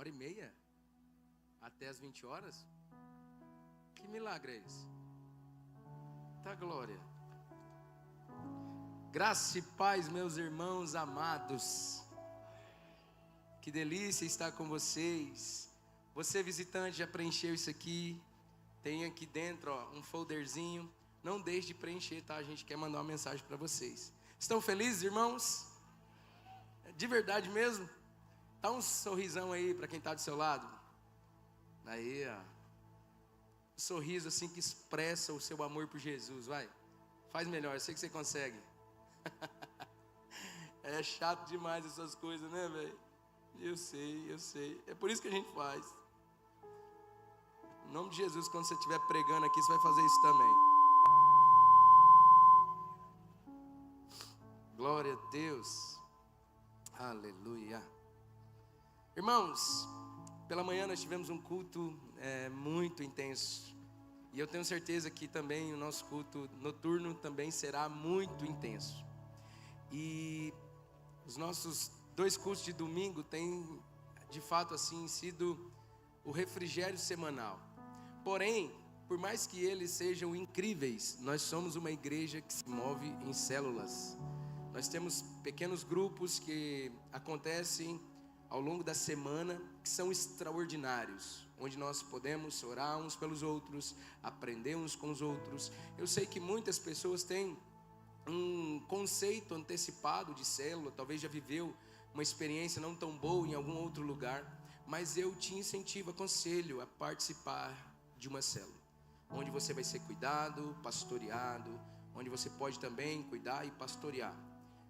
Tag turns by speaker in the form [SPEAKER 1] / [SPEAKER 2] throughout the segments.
[SPEAKER 1] 1h30? Até as 20 horas? Que milagre é esse? Tá, glória. Graça e paz, meus irmãos amados. Que delícia estar com vocês. Você, visitante, já preencheu isso aqui? Tem aqui dentro, ó, um folderzinho. Não deixe de preencher, tá? A gente quer mandar uma mensagem para vocês. Estão felizes, irmãos? De verdade mesmo? Dá um sorrisão aí para quem está do seu lado. Aí, ó. Um sorriso assim que expressa o seu amor por Jesus, vai. Faz melhor, eu sei que você consegue. É chato demais essas coisas, né, velho? Eu sei. É por isso que a gente faz. Em nome de Jesus, quando você estiver pregando aqui, você vai fazer isso também. Glória a Deus. Aleluia. Irmãos, pela manhã nós tivemos um culto muito intenso. E eu tenho certeza que também o nosso culto noturno também será muito intenso. E os nossos 2 cultos de domingo têm, de fato, assim, sido o refrigério semanal. Porém, por mais que eles sejam incríveis, nós somos uma igreja que se move em células. Nós temos pequenos grupos que acontecem ao longo da semana, que são extraordinários, onde nós podemos orar uns pelos outros, aprender uns com os outros. Eu sei que muitas pessoas têm um conceito antecipado de célula, talvez já viveu uma experiência não tão boa em algum outro lugar, mas eu te incentivo, aconselho a participar de uma célula, onde você vai ser cuidado, pastoreado, onde você pode também cuidar e pastorear.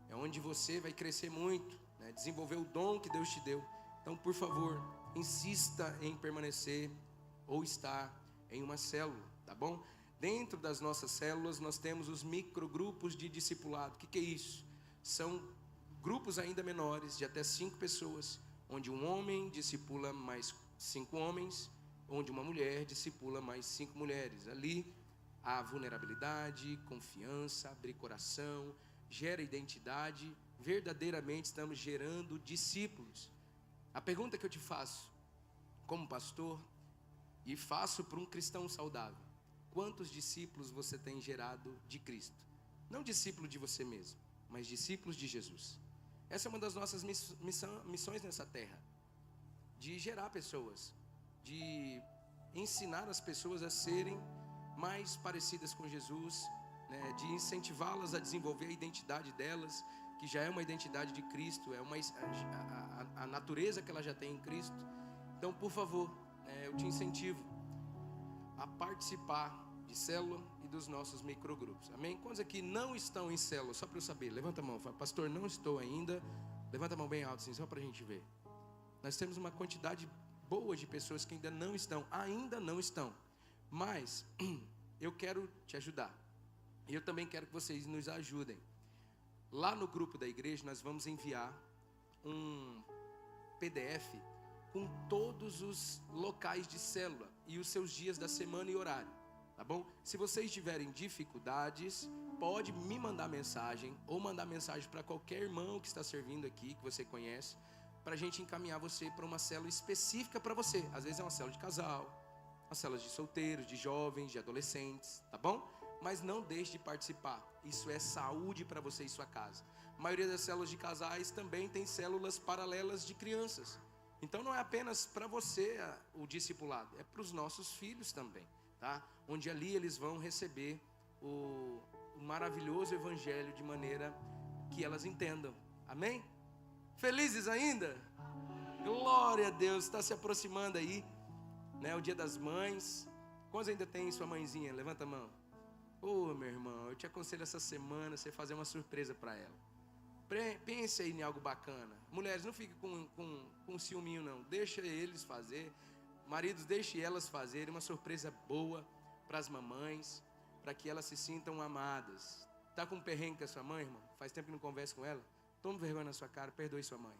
[SPEAKER 1] É onde você vai crescer muito, né? Desenvolver o dom que Deus te deu. Então, por favor, insista em permanecer ou estar em uma célula, tá bom? Dentro das nossas células, nós temos os microgrupos de discipulado. O que é isso? São grupos ainda menores, de até 5 pessoas, onde um homem discipula mais 5 homens, onde uma mulher discipula mais 5 mulheres. Ali há vulnerabilidade, confiança, abrir coração, gera identidade, verdadeiramente estamos gerando discípulos. A pergunta que eu te faço, como pastor, e faço para um cristão saudável: quantos discípulos você tem gerado de Cristo? Não discípulo de você mesmo, mas discípulos de Jesus. Essa é uma das nossas missões nessa terra, de gerar pessoas, de ensinar as pessoas a serem mais parecidas com Jesus, né, de incentivá-las a desenvolver a identidade delas, que já é uma identidade de Cristo, é a natureza que ela já tem em Cristo. Então, por favor, eu te incentivo a participar de célula e dos nossos microgrupos, amém? Quantos aqui não estão em célula? Só para eu saber, levanta a mão, fala: pastor, não estou ainda. Levanta a mão bem alto assim, só para a gente ver. Nós temos uma quantidade boa de pessoas que ainda não estão, mas eu quero te ajudar, e eu também quero que vocês nos ajudem. Lá no grupo da igreja nós vamos enviar um PDF com todos os locais de célula e os seus dias da semana e horário, tá bom? Se vocês tiverem dificuldades, pode me mandar mensagem, ou mandar mensagem para qualquer irmão que está servindo aqui, que você conhece, para a gente encaminhar você para uma célula específica para você. Às vezes é uma célula de casal, uma célula de solteiros, de jovens, de adolescentes, tá bom? Mas não deixe de participar. Isso é saúde para você e sua casa. A maioria das células de casais também tem células paralelas de crianças. Então não é apenas para você o discipulado, é para os nossos filhos também, tá? Onde ali eles vão receber o maravilhoso evangelho de maneira que elas entendam. Amém? Felizes ainda? Glória a Deus, está se aproximando aí, né, o dia das mães. Quantos ainda tem sua mãezinha? Levanta a mão. Meu irmão, eu te aconselho essa semana você fazer uma surpresa para ela. Pense aí em algo bacana. Mulheres, não fiquem com ciúminho não. Deixa eles fazer. Maridos, deixe elas fazerem uma surpresa boa para as mamães, para que elas se sintam amadas. Tá com um perrengue com a sua mãe, irmão? Faz tempo que não conversa com ela? Toma vergonha na sua cara, perdoe sua mãe.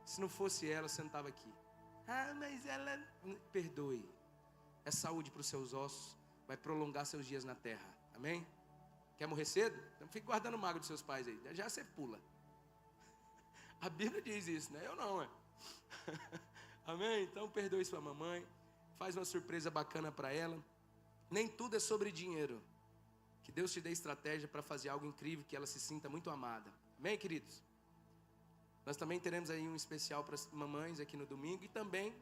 [SPEAKER 1] Se não fosse ela, você não estava aqui. Mas ela... Perdoe. É saúde para os seus ossos. Vai prolongar seus dias na terra. Amém? Quer morrer cedo? Então fique guardando mágoa dos seus pais aí. Já você pula. A Bíblia diz isso, né? Eu não, Amém? Então perdoe sua mamãe, faz uma surpresa bacana para ela. Nem tudo é sobre dinheiro. Que Deus te dê estratégia para fazer algo incrível, que ela se sinta muito amada. Amém, queridos? Nós também teremos aí um especial para as mamães aqui no domingo. E também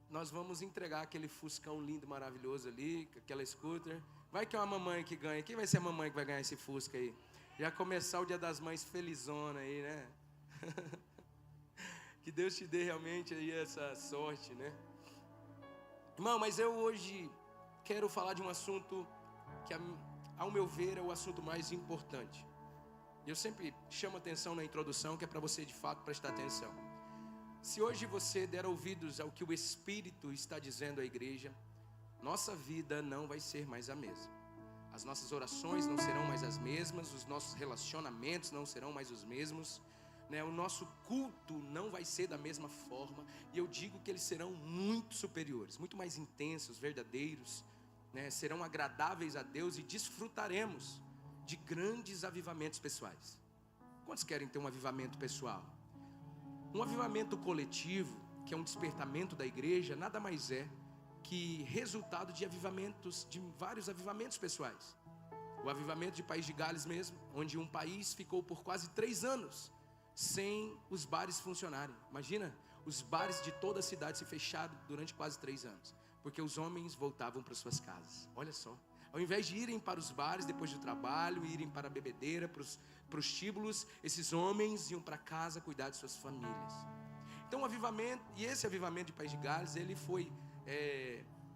[SPEAKER 1] nós vamos entregar aquele Fuscão lindo, maravilhoso ali, aquela scooter. Vai que é uma mamãe que ganha. Quem vai ser a mamãe que vai ganhar esse Fusca aí? Já começar o Dia das Mães felizona aí, né? Que Deus te dê realmente aí essa sorte, né? Irmão, mas eu hoje quero falar de um assunto que, ao meu ver, é o assunto mais importante. Eu sempre chamo atenção na introdução, que é para você de fato prestar atenção. Se hoje você der ouvidos ao que o Espírito está dizendo à igreja, nossa vida não vai ser mais a mesma. As nossas orações não serão mais as mesmas, os nossos relacionamentos não serão mais os mesmos, né? O nosso culto não vai ser da mesma forma. E eu digo que eles serão muito superiores, muito mais intensos, verdadeiros, né? Serão agradáveis a Deus e desfrutaremos de grandes avivamentos pessoais. Quantos querem ter um avivamento pessoal? Um avivamento coletivo, que é um despertamento da igreja, nada mais é que resultado de avivamentos, de vários avivamentos pessoais. O avivamento de País de Gales mesmo, onde um país ficou por quase 3 anos sem os bares funcionarem. Imagina, os bares de toda a cidade se fecharam durante quase 3 anos, porque os homens voltavam para suas casas. Olha só, ao invés de irem para os bares depois do trabalho, irem para a bebedeira, para os prostíbulos, esses homens iam para casa cuidar de suas famílias. Então o avivamento, e esse avivamento de País de Gales, ele foi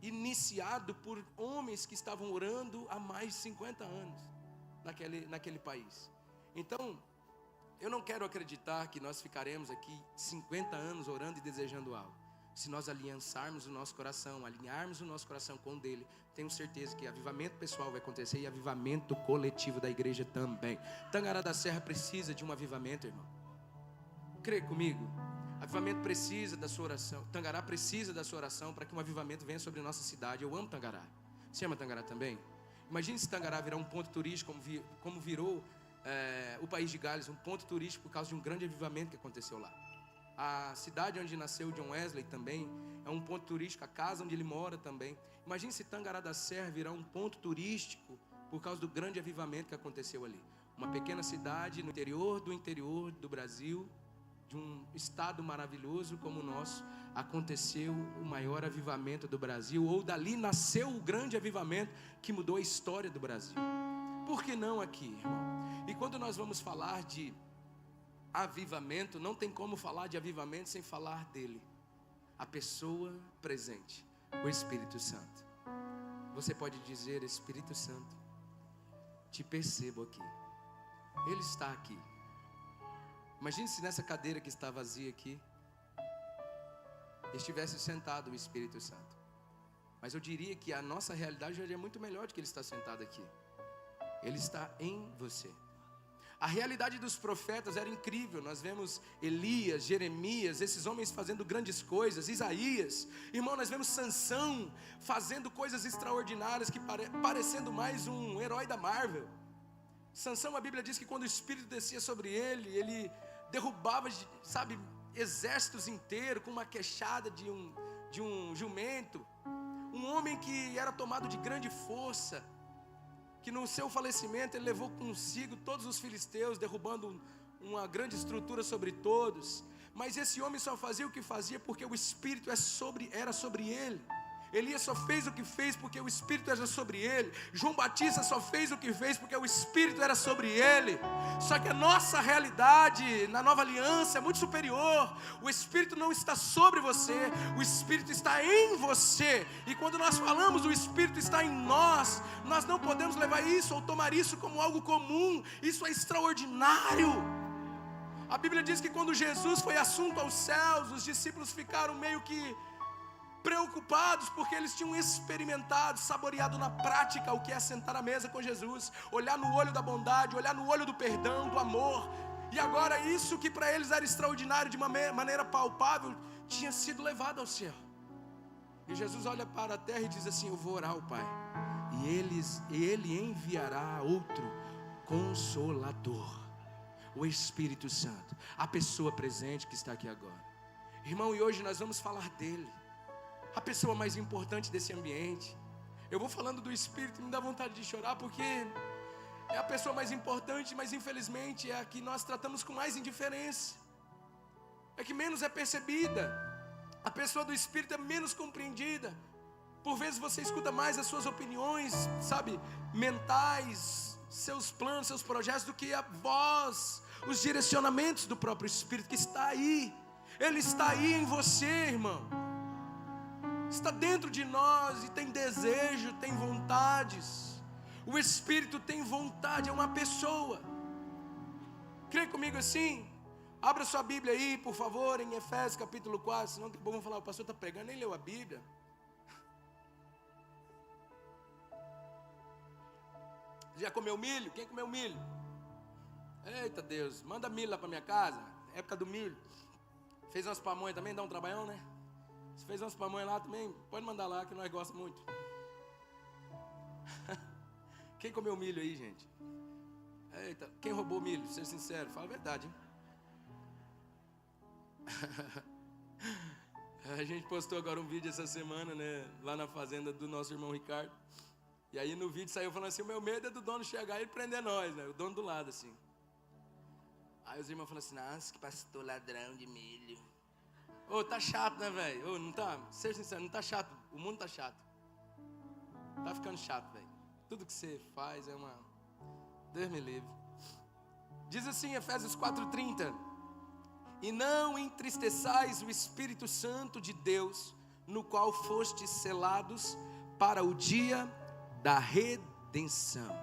[SPEAKER 1] iniciado por homens que estavam orando há mais de 50 anos naquele país. Então, eu não quero acreditar que nós ficaremos aqui 50 anos orando e desejando algo. Se nós alinharmos o nosso coração com o dele, tenho certeza que avivamento pessoal vai acontecer e avivamento coletivo da igreja também. Tangará da Serra precisa de um avivamento, irmão. Crê comigo. Avivamento precisa da sua oração. Tangará precisa da sua oração para que um avivamento venha sobre a nossa cidade. Eu amo Tangará. Você ama Tangará também? Imagine se Tangará virar um ponto turístico como virou o País de Gales, um ponto turístico por causa de um grande avivamento que aconteceu lá. A cidade onde nasceu John Wesley também é um ponto turístico, a casa onde ele mora também. Imagine se Tangará da Serra virar um ponto turístico por causa do grande avivamento que aconteceu ali. Uma pequena cidade no interior do Brasil, de um estado maravilhoso como o nosso, aconteceu o maior avivamento do Brasil, ou dali nasceu o grande avivamento que mudou a história do Brasil. Por que não aqui, irmão? E quando nós vamos falar de avivamento, não tem como falar de avivamento sem falar dele, a pessoa presente, o Espírito Santo. Você pode dizer: Espírito Santo, te percebo aqui, ele está aqui. Imagine se nessa cadeira que está vazia aqui estivesse sentado o Espírito Santo. Mas eu diria que a nossa realidade já é muito melhor do que ele está sentado aqui. Ele está em você. A realidade dos profetas era incrível. Nós vemos Elias, Jeremias, esses homens fazendo grandes coisas. Isaías, irmão, nós vemos Sansão fazendo coisas extraordinárias, que parecendo mais um herói da Marvel. Sansão, a Bíblia diz que quando o Espírito descia sobre ele, ele derrubava, sabe, exércitos inteiros com uma queixada de um jumento. Um homem que era tomado de grande força, que no seu falecimento ele levou consigo todos os filisteus, derrubando uma grande estrutura sobre todos. Mas esse homem só fazia o que fazia porque o Espírito era sobre ele. Elias só fez o que fez porque o Espírito era sobre ele. João Batista só fez o que fez porque o Espírito era sobre ele. Só que a nossa realidade na nova aliança é muito superior. O Espírito não está sobre você, o Espírito está em você. E quando nós falamos o Espírito está em nós, nós não podemos levar isso ou tomar isso como algo comum. Isso é extraordinário. A Bíblia diz que quando Jesus foi assunto aos céus, os discípulos ficaram meio que preocupados, porque eles tinham experimentado, saboreado na prática o que é sentar à mesa com Jesus, olhar no olho da bondade, olhar no olho do perdão, do amor. E agora isso que para eles era extraordinário, de uma maneira palpável, tinha sido levado ao céu. E Jesus olha para a terra e diz assim: eu vou orar ao Pai, e Ele enviará outro Consolador, o Espírito Santo, a pessoa presente que está aqui agora. Irmão, e hoje nós vamos falar dele, a pessoa mais importante desse ambiente. Eu vou falando do Espírito e me dá vontade de chorar, porque é a pessoa mais importante, mas infelizmente é a que nós tratamos com mais indiferença, é que menos é percebida. A pessoa do Espírito é menos compreendida. Por vezes você escuta mais as suas opiniões, sabe, mentais, seus planos, seus projetos, do que a voz, os direcionamentos do próprio Espírito que está aí. Ele está aí em você, irmão. Está dentro de nós e tem desejo, tem vontades. O Espírito tem vontade, é uma pessoa. Crê comigo assim? Abra sua Bíblia aí, por favor, em Efésios capítulo 4, senão daqui a pouco vão falar, o pastor está pregando, nem leu a Bíblia. Já comeu milho? Quem comeu milho? Eita Deus, manda milho lá para minha casa, época do milho. Fez umas pamonhas também, dá um trabalhão, né? Se fez umas pamonhas lá também, pode mandar lá que nós gostamos muito. Quem comeu milho aí, gente? Eita, quem roubou milho? Ser sincero, fala a verdade, hein? A gente postou agora um vídeo essa semana, né? Lá na fazenda do nosso irmão Ricardo. E aí no vídeo saiu falando assim, o meu medo é do dono chegar e prender nós, né? O dono do lado, assim. Aí os irmãos falaram assim, nossa, que pastor ladrão de milho. Ô, tá chato, né, velho? Ô, não tá, seja sincero, não tá chato. O mundo tá chato. Tá ficando chato, velho. Tudo que você faz é uma... Deus me livre. Diz assim, Efésios 4:30. E não entristeçais o Espírito Santo de Deus, no qual fostes selados para o dia da redenção.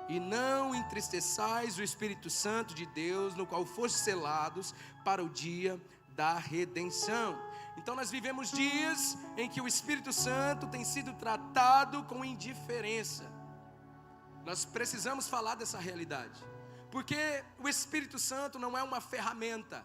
[SPEAKER 1] E não entristeçais o Espírito Santo de Deus, no qual fostes selados para o dia da redenção. Então nós vivemos dias em que o Espírito Santo tem sido tratado com indiferença. Nós precisamos falar dessa realidade, porque o Espírito Santo não é uma ferramenta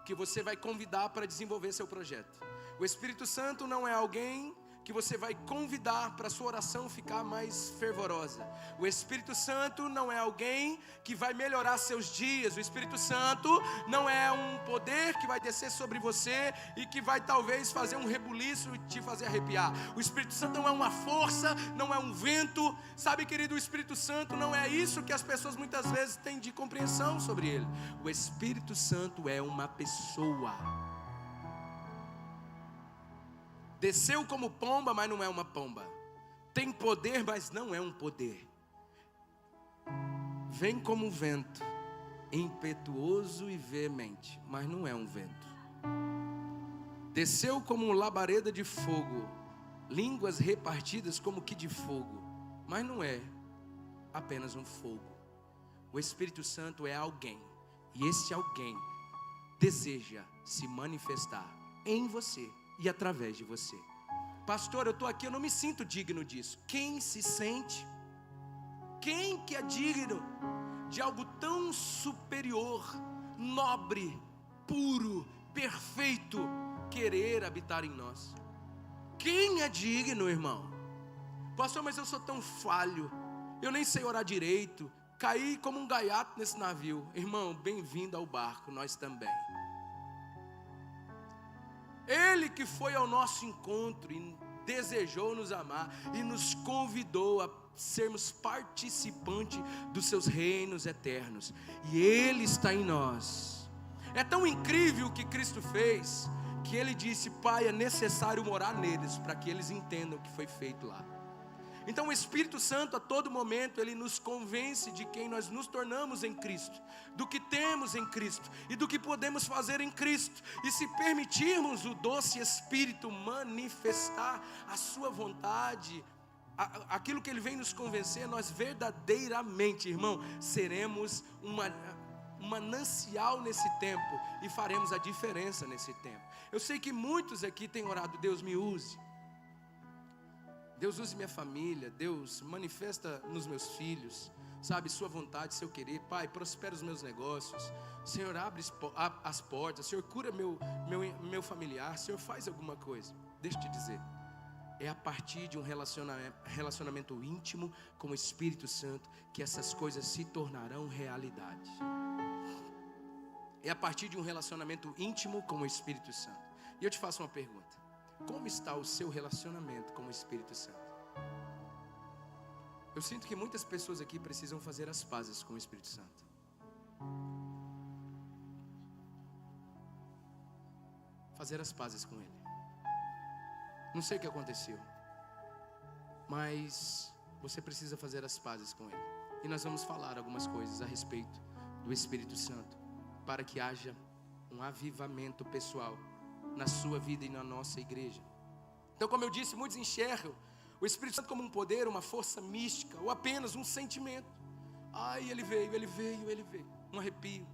[SPEAKER 1] que você vai convidar para desenvolver seu projeto. O Espírito Santo não é alguém que você vai convidar para a sua oração ficar mais fervorosa. O Espírito Santo não é alguém que vai melhorar seus dias. O Espírito Santo não é um poder que vai descer sobre você e que vai talvez fazer um rebuliço e te fazer arrepiar. O Espírito Santo não é uma força, não é um vento. Sabe, querido, o Espírito Santo não é isso que as pessoas muitas vezes têm de compreensão sobre ele. O Espírito Santo é uma pessoa. Desceu como pomba, mas não é uma pomba. Tem poder, mas não é um poder. Vem como vento, impetuoso e veemente, mas não é um vento. Desceu como labareda de fogo, línguas repartidas como que de fogo, mas não é apenas um fogo. O Espírito Santo é alguém, e esse alguém deseja se manifestar em você e através de você. Pastor, eu estou aqui, eu não me sinto digno disso. Quem se sente? Quem que é digno de algo tão superior, nobre, puro, perfeito, querer habitar em nós? Quem é digno, irmão? Pastor, mas eu sou tão falho, eu nem sei orar direito, caí como um gaiato nesse navio. Irmão, bem-vindo ao barco, nós também. Ele que foi ao nosso encontro e desejou nos amar e nos convidou a sermos participantes dos seus reinos eternos. E Ele está em nós. É tão incrível o que Cristo fez, que Ele disse, Pai, é necessário morar neles, para que eles entendam o que foi feito lá. Então o Espírito Santo a todo momento ele nos convence de quem nós nos tornamos em Cristo, do que temos em Cristo e do que podemos fazer em Cristo. E se permitirmos o doce Espírito manifestar a sua vontade, aquilo que ele vem nos convencer, nós verdadeiramente, irmão, seremos um manancial nesse tempo e faremos a diferença nesse tempo. Eu sei que muitos aqui têm orado, Deus me use. Deus use minha família, Deus manifesta nos meus filhos, sabe, sua vontade, seu querer. Pai, prospera os meus negócios. Senhor, abre as portas. Senhor, cura meu familiar. Senhor, faz alguma coisa. Deixa eu te dizer, é a partir de um relacionamento íntimo com o Espírito Santo que essas coisas se tornarão realidade. é a partir de um relacionamento íntimo com o Espírito Santo. E eu te faço uma pergunta: como está o seu relacionamento com o Espírito Santo? Eu sinto que muitas pessoas aqui precisam fazer as pazes com o Espírito Santo. Fazer as pazes com Ele. Não sei o que aconteceu, mas você precisa fazer as pazes com Ele. E nós vamos falar algumas coisas a respeito do Espírito Santo, para que haja um avivamento pessoal na sua vida e na nossa igreja. Então, como eu disse, muitos enxergam o Espírito Santo como um poder, uma força mística, ou apenas um sentimento. Ai, ele veio, um arrepio.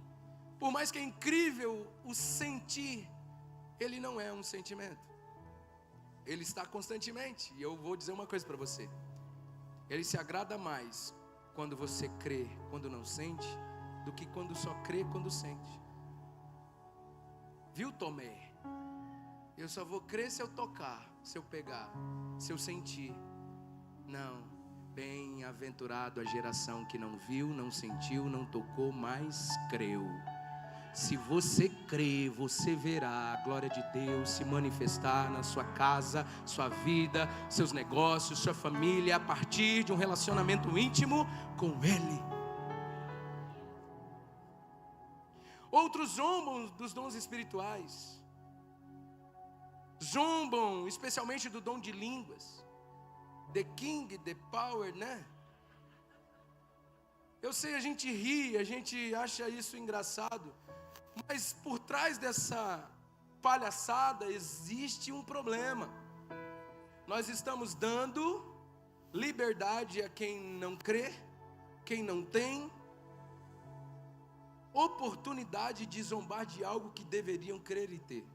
[SPEAKER 1] Por mais que é incrível o sentir, ele não é um sentimento. Ele está constantemente. E eu vou dizer uma coisa para você: ele se agrada mais quando você crê, quando não sente, do que quando só crê quando sente. Viu, Tomé? Eu só vou crer se eu tocar, se eu pegar, se eu sentir. Não. Bem-aventurado a geração que não viu, não sentiu, não tocou, mas creu. Se você crê, você verá a glória de Deus se manifestar na sua casa, sua vida, seus negócios, sua família, a partir de um relacionamento íntimo com Ele. Outros zombam dos dons espirituais. Zombam especialmente do dom de línguas. The king, the power, né? Eu sei, a gente ri, a gente acha isso engraçado, mas por trás dessa palhaçada existe um problema. Nós estamos dando liberdade a quem não crê, quem não tem oportunidade de zombar de algo que deveriam crer e ter.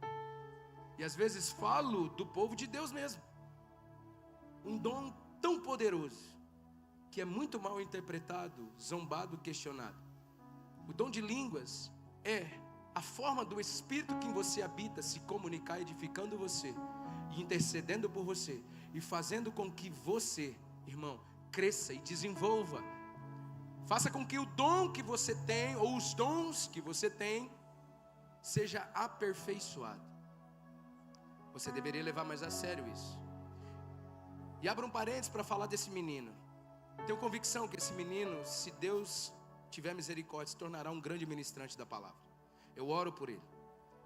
[SPEAKER 1] E às vezes falo do povo de Deus mesmo. Um dom tão poderoso que é muito mal interpretado, zombado, questionado. O dom de línguas é a forma do Espírito que em você habita se comunicar, edificando você, e intercedendo por você, e fazendo com que você, irmão, cresça e desenvolva. Faça com que o dom que você tem, ou os dons que você tem, seja aperfeiçoado. Você deveria levar mais a sério isso. E abra um parênteses para falar desse menino. Tenho convicção que esse menino, se Deus tiver misericórdia, se tornará um grande ministrante da palavra. Eu oro por ele,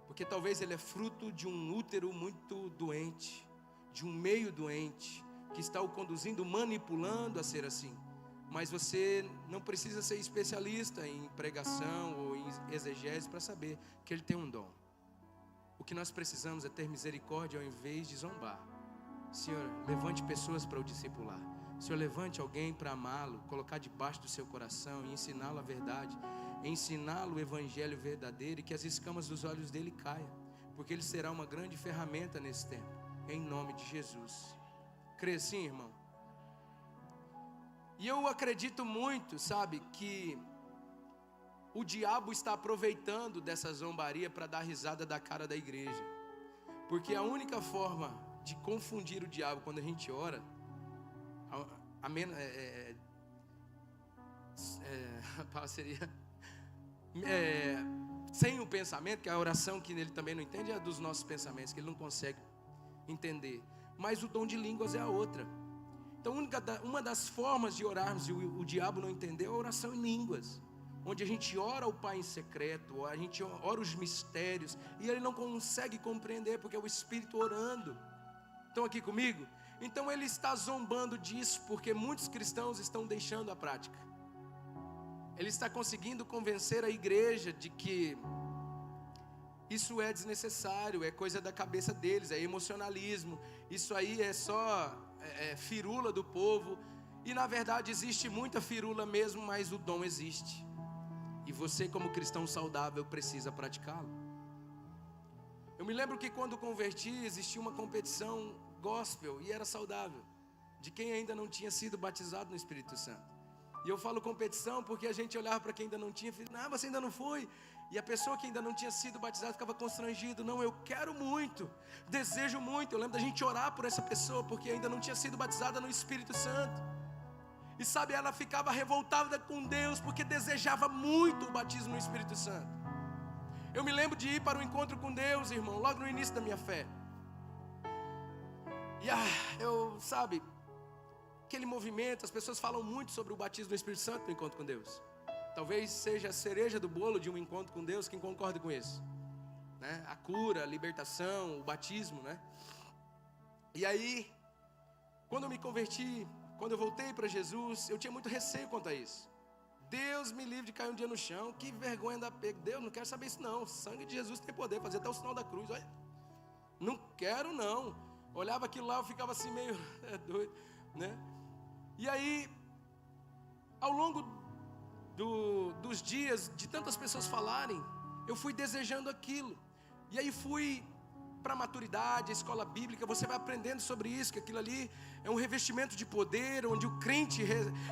[SPEAKER 1] porque talvez ele é fruto de um útero muito doente, de um meio doente, que está o conduzindo, manipulando a ser assim. Mas você não precisa ser especialista em pregação ou em exegese para saber que ele tem um dom. O que nós precisamos é ter misericórdia ao invés de zombar. Senhor, levante pessoas para o discipular. Senhor, levante alguém para amá-lo, colocar debaixo do seu coração e ensiná-lo a verdade, ensiná-lo o evangelho verdadeiro, e que as escamas dos olhos dele caiam, porque ele será uma grande ferramenta nesse tempo, em nome de Jesus. Crê sim, irmão? E eu acredito muito, sabe, que o diabo está aproveitando dessa zombaria para dar risada da cara da igreja, porque a única forma de confundir o diabo quando a gente ora, seria sem o pensamento, que a oração que ele também não entende é dos nossos pensamentos, que ele não consegue entender. Mas o dom de línguas é a outra. Então uma das formas de orarmos e o diabo não entender é a oração em línguas, onde a gente ora ao Pai em secreto, a gente ora os mistérios, e ele não consegue compreender, porque é o Espírito orando. Estão aqui comigo? Então ele está zombando disso, porque muitos cristãos estão deixando a prática. Ele está conseguindo convencer a igreja de que isso é desnecessário, é coisa da cabeça deles, é emocionalismo, isso aí é só firula do povo. E na verdade existe muita firula mesmo, mas o dom existe. E você, como cristão saudável, precisa praticá-lo. Eu me lembro que quando converti, existia uma competição gospel, e era saudável, de quem ainda não tinha sido batizado no Espírito Santo. E eu falo competição porque a gente olhava para quem ainda não tinha, e falava, você ainda não foi? E a pessoa que ainda não tinha sido batizada ficava constrangido. Não, eu quero muito, desejo muito. Eu lembro da gente orar por essa pessoa, porque ainda não tinha sido batizada no Espírito Santo. E sabe, ela ficava revoltada com Deus, porque desejava muito o batismo no Espírito Santo. Eu me lembro de ir para o encontro com Deus, irmão, logo no início da minha fé. E sabe, aquele movimento, as pessoas falam muito sobre o batismo do Espírito Santo no encontro com Deus. Talvez seja a cereja do bolo de um encontro com Deus, quem concorda com isso, né? A cura, a libertação, o batismo, né? E aí, quando eu me converti, quando eu voltei para Jesus, eu tinha muito receio quanto a isso. Deus me livre de cair um dia no chão, que vergonha da pega. Deus, não quero saber isso não, o sangue de Jesus tem poder, fazer até o sinal da cruz, olha. Não quero não. Olhava aquilo lá, eu ficava assim meio doido, né? E aí, ao longo dos dias, de tantas pessoas falarem, eu fui desejando aquilo. E aí fui para a maturidade, a escola bíblica, você vai aprendendo sobre isso, que aquilo ali é um revestimento de poder, onde o crente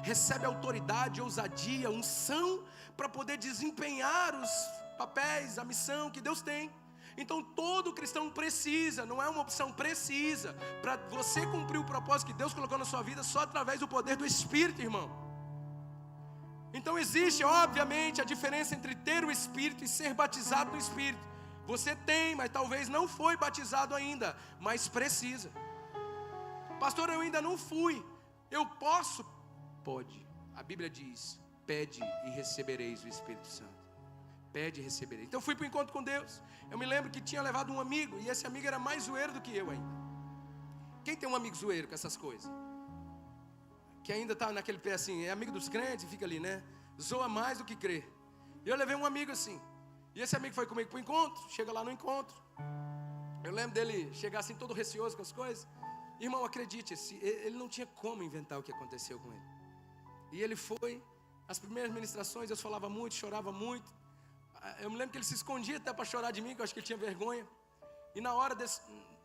[SPEAKER 1] recebe autoridade, ousadia, unção, para poder desempenhar os papéis, a missão que Deus tem. Então todo cristão precisa, não é uma opção, precisa, para você cumprir o propósito que Deus colocou na sua vida, só através do poder do Espírito, irmão. Então existe, obviamente, a diferença entre ter o Espírito e ser batizado no Espírito. Você tem, mas talvez não foi batizado ainda, mas precisa. Pastor, eu ainda não fui. Eu posso? Pode. A Bíblia diz: pede e recebereis o Espírito Santo. Pede e recebereis. Então eu fui para o encontro com Deus. Eu me lembro que tinha levado um amigo, e esse amigo era mais zoeiro do que eu ainda. Quem tem um amigo zoeiro com essas coisas? Que ainda está naquele pé assim, é amigo dos crentes e fica ali, né? Zoa mais do que crê. E eu levei um amigo assim. E esse amigo foi comigo para o encontro. Chega lá no encontro. Eu lembro dele chegar assim todo receoso com as coisas. Irmão, acredite, ele não tinha como inventar o que aconteceu com ele. E ele foi. As primeiras ministrações Deus falava muito, chorava muito. Eu me lembro que ele se escondia até para chorar de mim, que eu acho que ele tinha vergonha. E na hora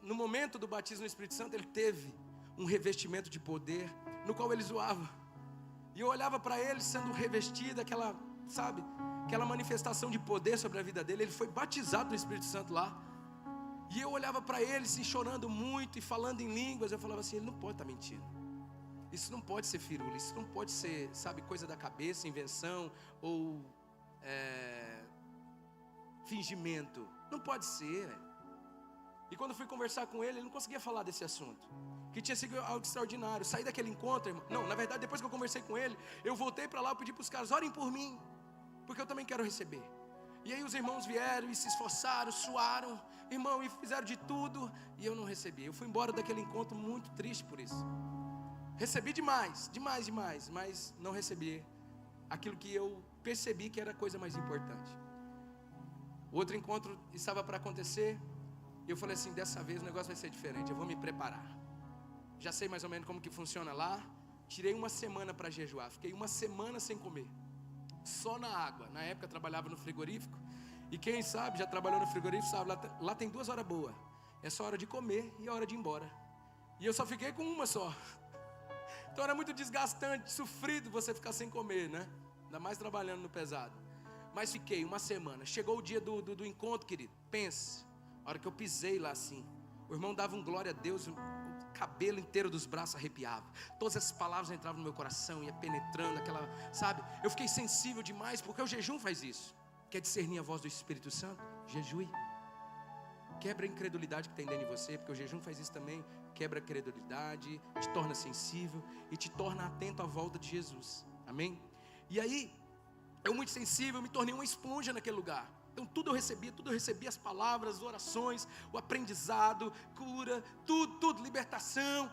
[SPEAKER 1] no momento do batismo no Espírito Santo, ele teve um revestimento de poder, no qual ele zoava. E eu olhava para ele sendo revestido, aquela manifestação de poder sobre a vida dele. Ele foi batizado no Espírito Santo lá. E eu olhava para ele, assim, chorando muito e falando em línguas. Eu falava assim, ele não pode estar mentindo. Isso não pode ser firula, isso não pode ser, coisa da cabeça, invenção ou fingimento. Não pode ser. E quando eu fui conversar com ele não conseguia falar desse assunto, que tinha sido algo extraordinário. Saí daquele encontro, irmão. Não, na verdade, depois que eu conversei com ele, eu voltei para lá, eu pedi para os caras, orem por mim, porque eu também quero receber. E aí os irmãos vieram e se esforçaram, suaram, irmão, e fizeram de tudo, e eu não recebi. Eu fui embora daquele encontro muito triste por isso. Recebi demais, mas não recebi aquilo que eu percebi que era a coisa mais importante. O outro encontro estava para acontecer, e eu falei assim, dessa vez o negócio vai ser diferente, eu vou me preparar. Já sei mais ou menos como que funciona lá. Tirei uma semana para jejuar, fiquei uma semana sem comer, só na água. Na época eu trabalhava no frigorífico, e quem sabe, já trabalhou no frigorífico, sabe, lá tem 2 horas boas. É só hora de comer e a hora de ir embora. E eu só fiquei com uma só. Então era muito desgastante, sofrido você ficar sem comer, né? Ainda mais trabalhando no pesado. Mas fiquei uma semana. Chegou o dia do encontro, querido. Pense, a hora que eu pisei lá assim, o irmão dava um glória a Deus, o cabelo inteiro dos braços arrepiava. Todas essas palavras entravam no meu coração, ia penetrando aquela, eu fiquei sensível demais, porque o jejum faz isso. Quer discernir a voz do Espírito Santo? Jejue. Quebra a incredulidade que tem dentro de você, porque o jejum faz isso também. Quebra a incredulidade, te torna sensível e te torna atento à volta de Jesus. Amém? E aí, eu muito sensível, me tornei uma esponja naquele lugar. Então tudo eu recebia, as palavras, as orações, o aprendizado, cura, tudo, libertação.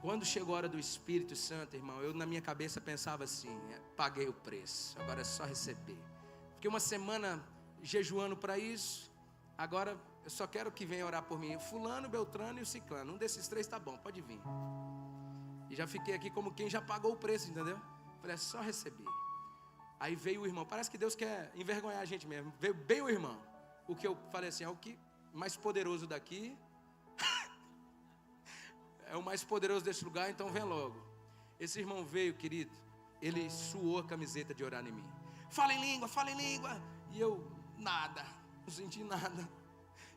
[SPEAKER 1] Quando chegou a hora do Espírito Santo, irmão, eu na minha cabeça pensava assim, paguei o preço, agora é só receber. Fiquei uma semana jejuando para isso, agora eu só quero que venha orar por mim, fulano, beltrano e o ciclano, um desses 3 tá bom, pode vir. E já fiquei aqui como quem já pagou o preço, entendeu? Falei, é só receber. Aí veio o irmão, parece que Deus quer envergonhar a gente mesmo. Veio bem o irmão. O que eu falei assim, é o que mais poderoso daqui. É o mais poderoso desse lugar, então vem logo. Esse irmão veio, querido, ele suou a camiseta de orar em mim. Fala em língua. E eu, nada, não senti nada.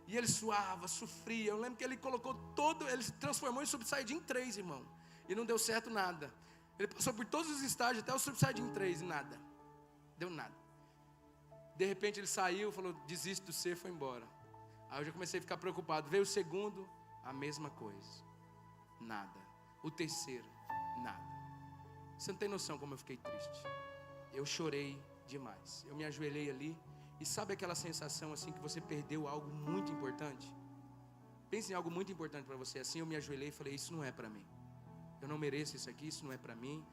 [SPEAKER 1] E ele suava, sofria. Eu lembro que ele colocou ele se transformou em Subside em 3, irmão. E não deu certo nada. Ele passou por todos os estágios, até o Subside em 3 e nada. Deu nada. De repente ele saiu, falou, desisto do ser, foi embora. Aí eu já comecei a ficar preocupado. Veio o segundo, a mesma coisa. Nada. O terceiro, nada. Você não tem noção como eu fiquei triste. Eu chorei demais. Eu me ajoelhei ali. E sabe aquela sensação assim que você perdeu algo muito importante? Pense em algo muito importante para você. Assim eu me ajoelhei e falei, isso não é para mim. Eu não mereço isso aqui, isso não é para mim.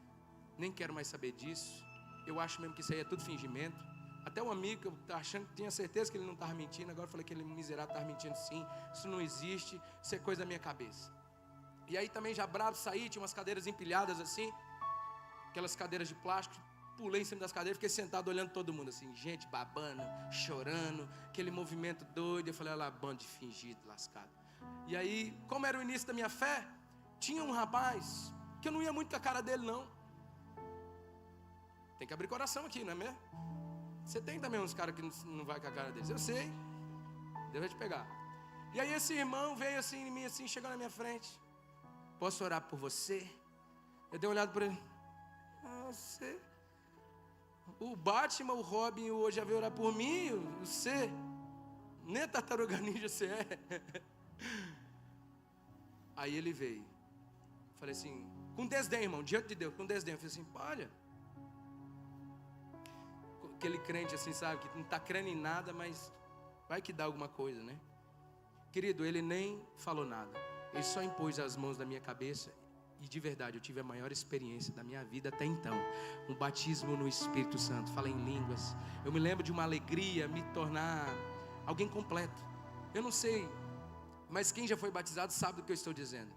[SPEAKER 1] Nem quero mais saber disso. Eu acho mesmo que isso aí é tudo fingimento. Até um amigo que eu estava achando, tinha certeza que ele não estava mentindo. Agora eu falei que ele miserável estava mentindo sim. Isso não existe, isso é coisa da minha cabeça. E aí também já bravo saí, tinha umas cadeiras empilhadas assim. Aquelas cadeiras de plástico. Pulei em cima das cadeiras, fiquei sentado olhando todo mundo assim. Gente babando, chorando, aquele movimento doido. Eu falei, olha lá, bando de fingido, lascado. E aí, como era o início da minha fé, tinha um rapaz que eu não ia muito com a cara dele não. Tem que abrir coração aqui, não é mesmo? Você tem também uns caras que não vai com a cara deles. Eu sei. Deus vai te pegar. E aí esse irmão veio assim em mim, assim, chegou na minha frente. Posso orar por você? Eu dei uma olhada por ele. Você? O Batman, o Robin, hoje já veio orar por mim. Você? Nem a Tartaruga Ninja você é. Aí ele veio. Falei assim, com desdém, irmão, diante de Deus, com desdém. Eu falei assim, olha. Aquele crente assim, sabe, que não está crendo em nada, mas vai que dá alguma coisa, né? Querido, ele nem falou nada. Ele só impôs as mãos na minha cabeça. E de verdade, eu tive a maior experiência da minha vida até então. Um batismo no Espírito Santo. Falei em línguas. Eu me lembro de uma alegria me tornar alguém completo. Eu não sei, mas quem já foi batizado sabe do que eu estou dizendo.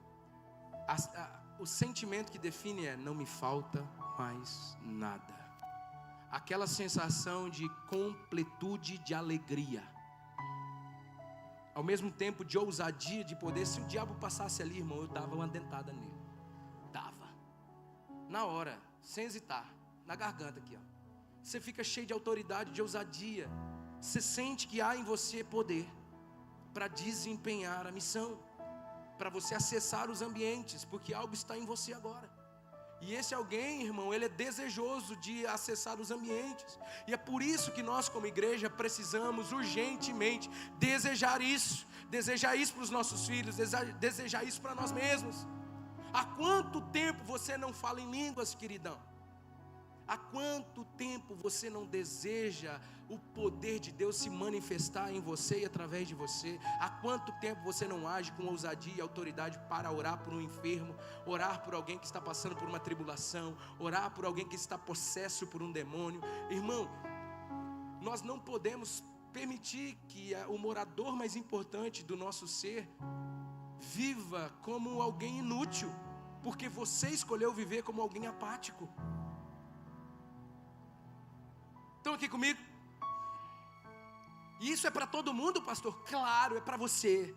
[SPEAKER 1] O sentimento que define é, não me falta mais nada. Aquela sensação de completude, de alegria. Ao mesmo tempo de ousadia, de poder. Se o diabo passasse ali, irmão, eu dava uma dentada nele. Dava. Na hora, sem hesitar. Na garganta aqui, ó. Você fica cheio de autoridade, de ousadia. Você sente que há em você poder para desempenhar a missão. Para você acessar os ambientes. Porque algo está em você agora. E esse alguém, irmão, ele é desejoso de acessar os ambientes. E é por isso que nós como igreja precisamos urgentemente desejar isso para os nossos filhos, desejar isso para nós mesmos. Há quanto tempo você não fala em línguas, queridão? Há quanto tempo você não deseja o poder de Deus se manifestar em você e através de você? Há quanto tempo você não age com ousadia e autoridade para orar por um enfermo, orar por alguém que está passando por uma tribulação, orar por alguém que está possesso por um demônio? Irmão, nós não podemos permitir que o morador mais importante do nosso ser viva como alguém inútil, porque você escolheu viver como alguém apático. Estão aqui comigo? E isso é para todo mundo, pastor? Claro, é para você.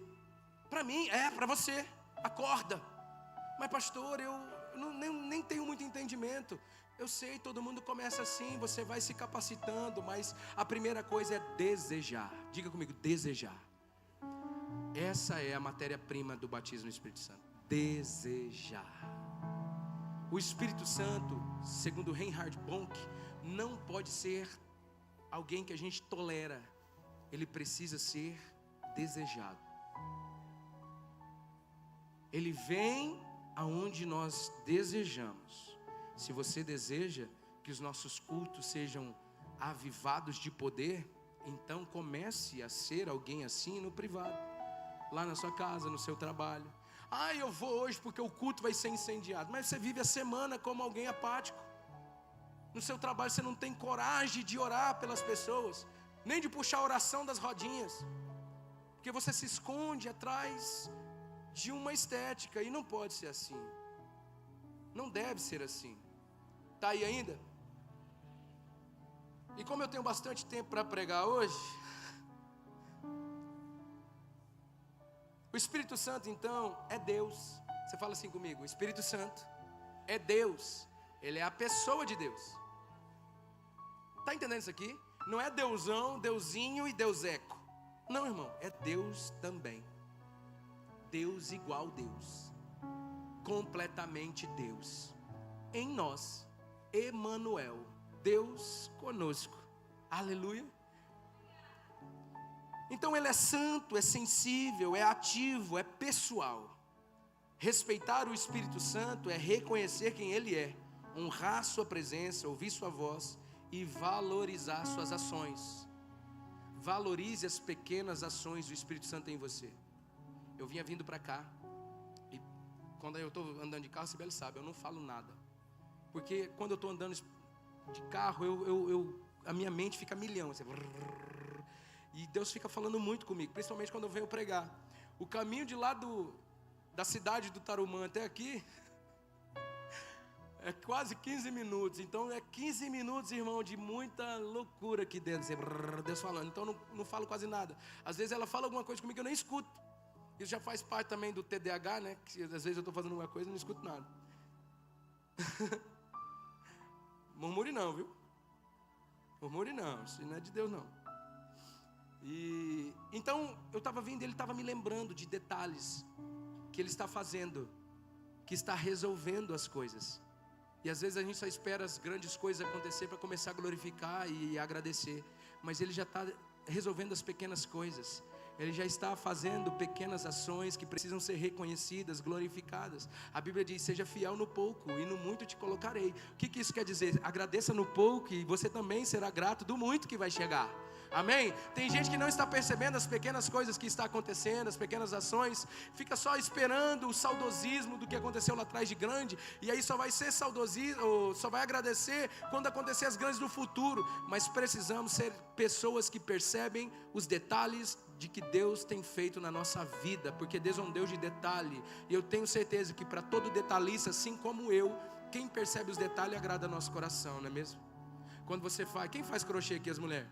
[SPEAKER 1] Para mim, é para você. Acorda. Mas pastor, eu nem tenho muito entendimento. Eu sei, todo mundo começa assim, você vai se capacitando, mas a primeira coisa é desejar. Diga comigo, desejar. Essa é a matéria-prima do batismo no Espírito Santo. Desejar. O Espírito Santo, segundo Reinhard Bonk, não pode ser alguém que a gente tolera. Ele precisa ser desejado. Ele vem aonde nós desejamos. Se você deseja que os nossos cultos sejam avivados de poder, então comece a ser alguém assim no privado, lá na sua casa, no seu trabalho. Eu vou hoje porque o culto vai ser incendiado. Mas você vive a semana como alguém apático. No seu trabalho você não tem coragem de orar pelas pessoas, nem de puxar a oração das rodinhas, porque você se esconde atrás de uma estética. E não pode ser assim. Não deve ser assim. Está aí ainda? E como eu tenho bastante tempo para pregar hoje, o Espírito Santo então é Deus. Você fala assim comigo, o Espírito Santo é Deus. Ele é a pessoa de Deus. Está entendendo isso aqui? Não é Deusão, Deusinho e Deuseco. Não, irmão, é Deus também. Deus igual Deus. Completamente Deus. Em nós, Emanuel, Deus conosco. Aleluia. Então ele é santo, é sensível, é ativo, é pessoal. Respeitar o Espírito Santo é reconhecer quem ele é, honrar sua presença, ouvir sua voz e valorizar suas ações. Valorize as pequenas ações do Espírito Santo em você. Eu vinha vindo para cá e quando eu estou andando de carro, Sibeli sabe, eu não falo nada. Porque quando eu estou andando de carro, a minha mente fica a milhão assim, e Deus fica falando muito comigo, principalmente quando eu venho pregar. O caminho de lá da cidade do Tarumã até aqui é quase 15 minutos. Então é 15 minutos, irmão, de muita loucura aqui dentro, assim, Deus falando. Então não falo quase nada. Às vezes ela fala alguma coisa comigo que eu nem escuto. Isso já faz parte também do TDAH, né? Que às vezes eu estou fazendo alguma coisa e não escuto nada. Murmure não, viu? Murmure não, isso não é de Deus não. E então eu estava vindo, ele estava me lembrando de detalhes que ele está fazendo, que está resolvendo as coisas. E às vezes a gente só espera as grandes coisas acontecer para começar a glorificar e agradecer. Mas ele já está resolvendo as pequenas coisas. Ele já está fazendo pequenas ações que precisam ser reconhecidas, glorificadas. A Bíblia diz, seja fiel no pouco e no muito te colocarei. O que isso quer dizer? Agradeça no pouco e você também será grato do muito que vai chegar. Amém? Tem gente que não está percebendo as pequenas coisas que estão acontecendo, as pequenas ações, fica só esperando o saudosismo do que aconteceu lá atrás de grande, e aí só vai ser saudosismo, ou só vai agradecer quando acontecer as grandes do futuro. Mas precisamos ser pessoas que percebem os detalhes de que Deus tem feito na nossa vida, porque Deus é um Deus de detalhe, e eu tenho certeza que para todo detalhista, assim como eu, quem percebe os detalhes agrada nosso coração, não é mesmo? Quando você faz, quem faz crochê aqui, as mulheres?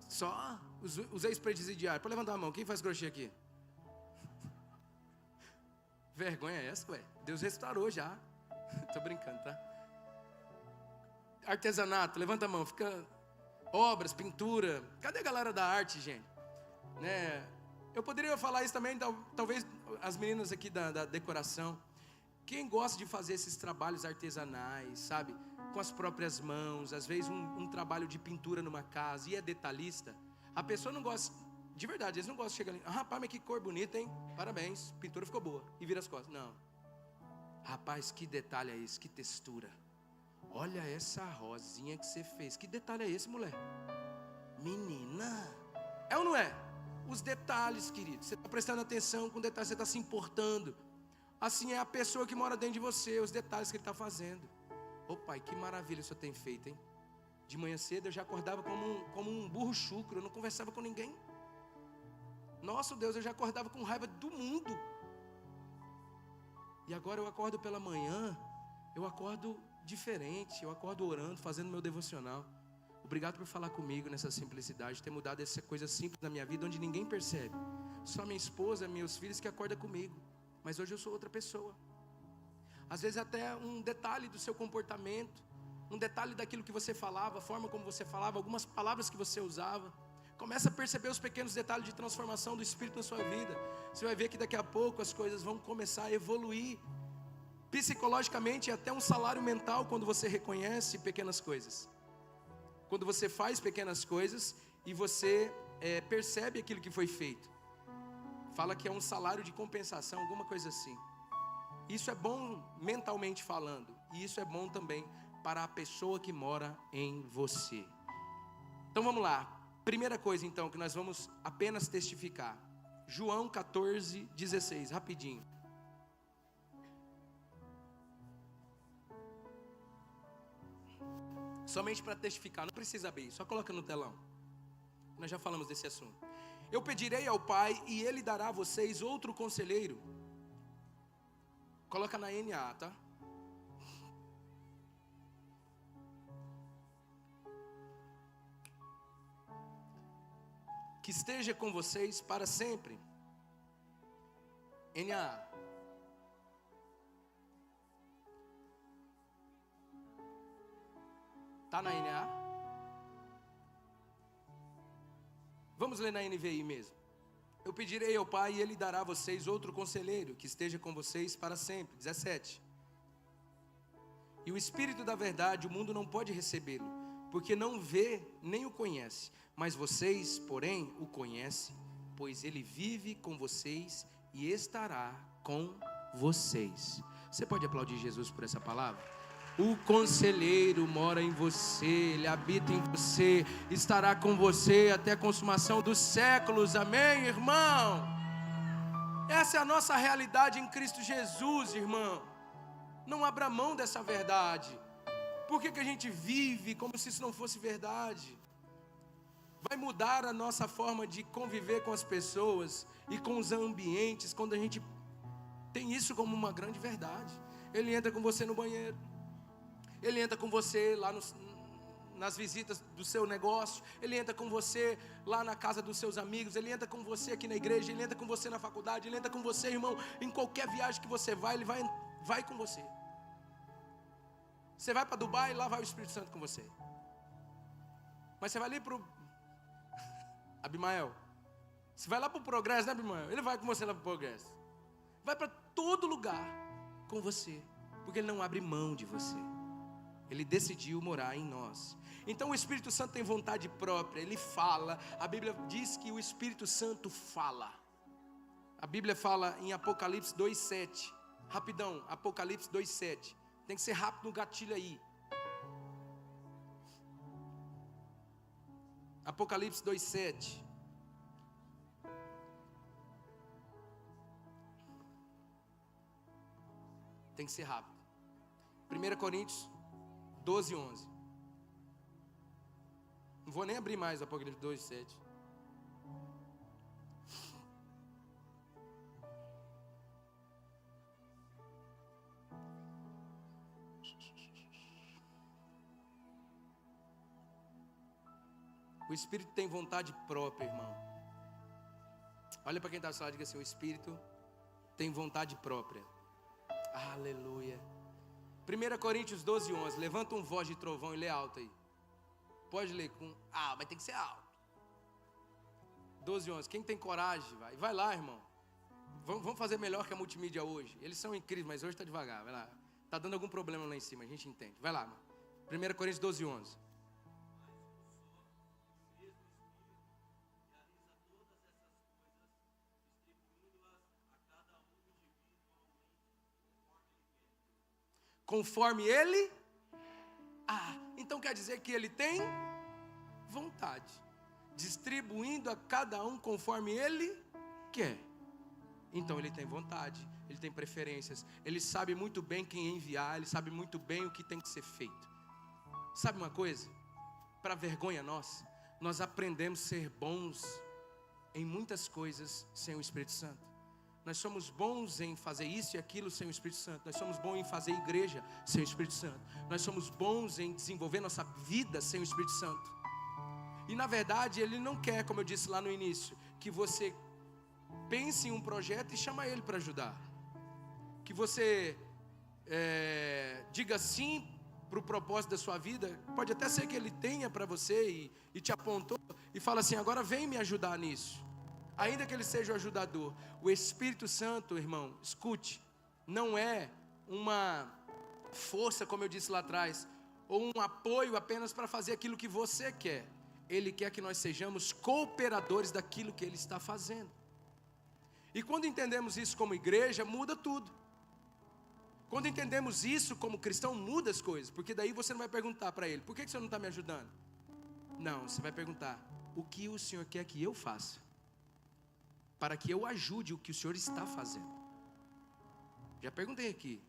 [SPEAKER 1] Só os ex-presidiários. Pode levantar a mão, quem faz crochê aqui? Vergonha é essa, ué? Deus restaurou já. Tô brincando, tá? Artesanato, levanta a mão, fica... Obras, pintura. Cadê a galera da arte, gente? Né? Eu poderia falar isso também, talvez as meninas aqui da decoração. Quem gosta de fazer esses trabalhos artesanais, sabe? Com as próprias mãos, às vezes um trabalho de pintura numa casa e é detalhista. A pessoa não gosta, de verdade, eles não gostam de chegar ali. Rapaz, mas que cor bonita, hein? Parabéns, pintura ficou boa. E vira as costas. Não. Rapaz, que detalhe é esse? Que textura. Olha essa rosinha que você fez. Que detalhe é esse, mulher? Menina. É ou não é? Os detalhes, querido. Você está prestando atenção com detalhes, você está se importando. Assim é a pessoa que mora dentro de você, os detalhes que ele está fazendo. Ô pai, que maravilha o senhor tem feito, hein? De manhã cedo eu já acordava como um burro chucro, eu não conversava com ninguém. Nossa Deus, eu já acordava com raiva do mundo. E agora eu acordo pela manhã, eu acordo diferente, eu acordo orando, fazendo meu devocional. Obrigado por falar comigo nessa simplicidade, ter mudado essa coisa simples na minha vida, onde ninguém percebe. Só minha esposa, meus filhos que acordam comigo. Mas hoje eu sou outra pessoa. Às vezes até um detalhe do seu comportamento, um detalhe daquilo que você falava, a forma como você falava, algumas palavras que você usava. Começa a perceber os pequenos detalhes de transformação do Espírito na sua vida. Você vai ver que daqui a pouco as coisas vão começar a evoluir. Psicologicamente, até um salário mental quando você reconhece pequenas coisas. Quando você faz pequenas coisas e você percebe aquilo que foi feito. Fala que é um salário de compensação, alguma coisa assim. Isso é bom mentalmente falando. E isso é bom também para a pessoa que mora em você. Então vamos lá. Primeira coisa então que nós vamos apenas testificar. João 14:16, rapidinho. Somente para testificar, não precisa abrir, só coloca no telão. Nós já falamos desse assunto. Eu pedirei ao Pai e Ele dará a vocês outro conselheiro. Coloca na NA, tá? Que esteja com vocês para sempre. NA. Tá na NA? Vamos ler na NVI mesmo. Eu pedirei ao Pai e Ele dará a vocês outro conselheiro, que esteja com vocês para sempre. 17. E o Espírito da verdade, o mundo não pode recebê-lo, porque não vê nem o conhece. Mas vocês, porém, o conhecem, pois ele vive com vocês e estará com vocês. Você pode aplaudir Jesus por essa palavra? O conselheiro mora em você, ele habita em você, estará com você até a consumação dos séculos. Amém, irmão? Essa é a nossa realidade em Cristo Jesus, irmão. Não abra mão dessa verdade. Por que a gente vive como se isso não fosse verdade? Vai mudar a nossa forma de conviver com as pessoas e com os ambientes quando a gente tem isso como uma grande verdade. Ele entra com você no banheiro, ele entra com você lá nas visitas do seu negócio, ele entra com você lá na casa dos seus amigos, ele entra com você aqui na igreja, ele entra com você na faculdade, ele entra com você, irmão, em qualquer viagem que você vai, ele vai com você. Você vai para Dubai, lá vai o Espírito Santo com você. Mas você vai ali para o Abimael, você vai lá para o Progresso, né, Abimael? Ele vai com você lá para o Progresso. Vai para todo lugar com você, porque ele não abre mão de você. Ele decidiu morar em nós. Então o Espírito Santo tem vontade própria, ele fala. A Bíblia diz que o Espírito Santo fala. A Bíblia fala em Apocalipse 2:7. Rapidão, Apocalipse 2:7. Tem que ser rápido no gatilho aí. Apocalipse 2:7. Tem que ser rápido. 1 Coríntios 12:11. Não vou nem abrir mais o Apocalipse 2:7. O Espírito tem vontade própria, irmão. Olha para quem está ao seu lado e diga assim: o Espírito tem vontade própria. Aleluia. 1 Coríntios 12:11. Levanta um voz de trovão e lê alto aí. Pode ler com... mas tem que ser alto. 12:11. Quem tem coragem, vai lá, irmão. Vamos fazer melhor que a multimídia hoje. Eles são incríveis, mas hoje está devagar. Vai lá. Está dando algum problema lá em cima, a gente entende. Vai lá, irmão. 1 Coríntios 12:11. Conforme ele... então quer dizer que ele tem vontade, distribuindo a cada um conforme ele quer. Então ele tem vontade, ele tem preferências, ele sabe muito bem quem enviar, ele sabe muito bem o que tem que ser feito. Sabe uma coisa? Para vergonha nossa, nós aprendemos a ser bons em muitas coisas sem o Espírito Santo. Nós somos bons em fazer isso e aquilo sem o Espírito Santo. Nós somos bons em fazer igreja sem o Espírito Santo. Nós somos bons em desenvolver nossa vida sem o Espírito Santo. E na verdade ele não quer, como eu disse lá no início, que você pense em um projeto e chama ele para ajudar. Que você diga sim para o propósito da sua vida. Pode até ser que ele tenha para você e te apontou e fala assim: agora vem me ajudar nisso. Ainda que ele seja o ajudador, o Espírito Santo, irmão, escute, não é uma força, como eu disse lá atrás, ou um apoio apenas para fazer aquilo que você quer. Ele quer que nós sejamos cooperadores daquilo que ele está fazendo. E quando entendemos isso como igreja, muda tudo. Quando entendemos isso como cristão, muda as coisas. Porque daí você não vai perguntar para ele: por que você não está me ajudando? Não, você vai perguntar: o que o Senhor quer que eu faça, para que eu ajude o que o Senhor está fazendo? Já perguntei aqui.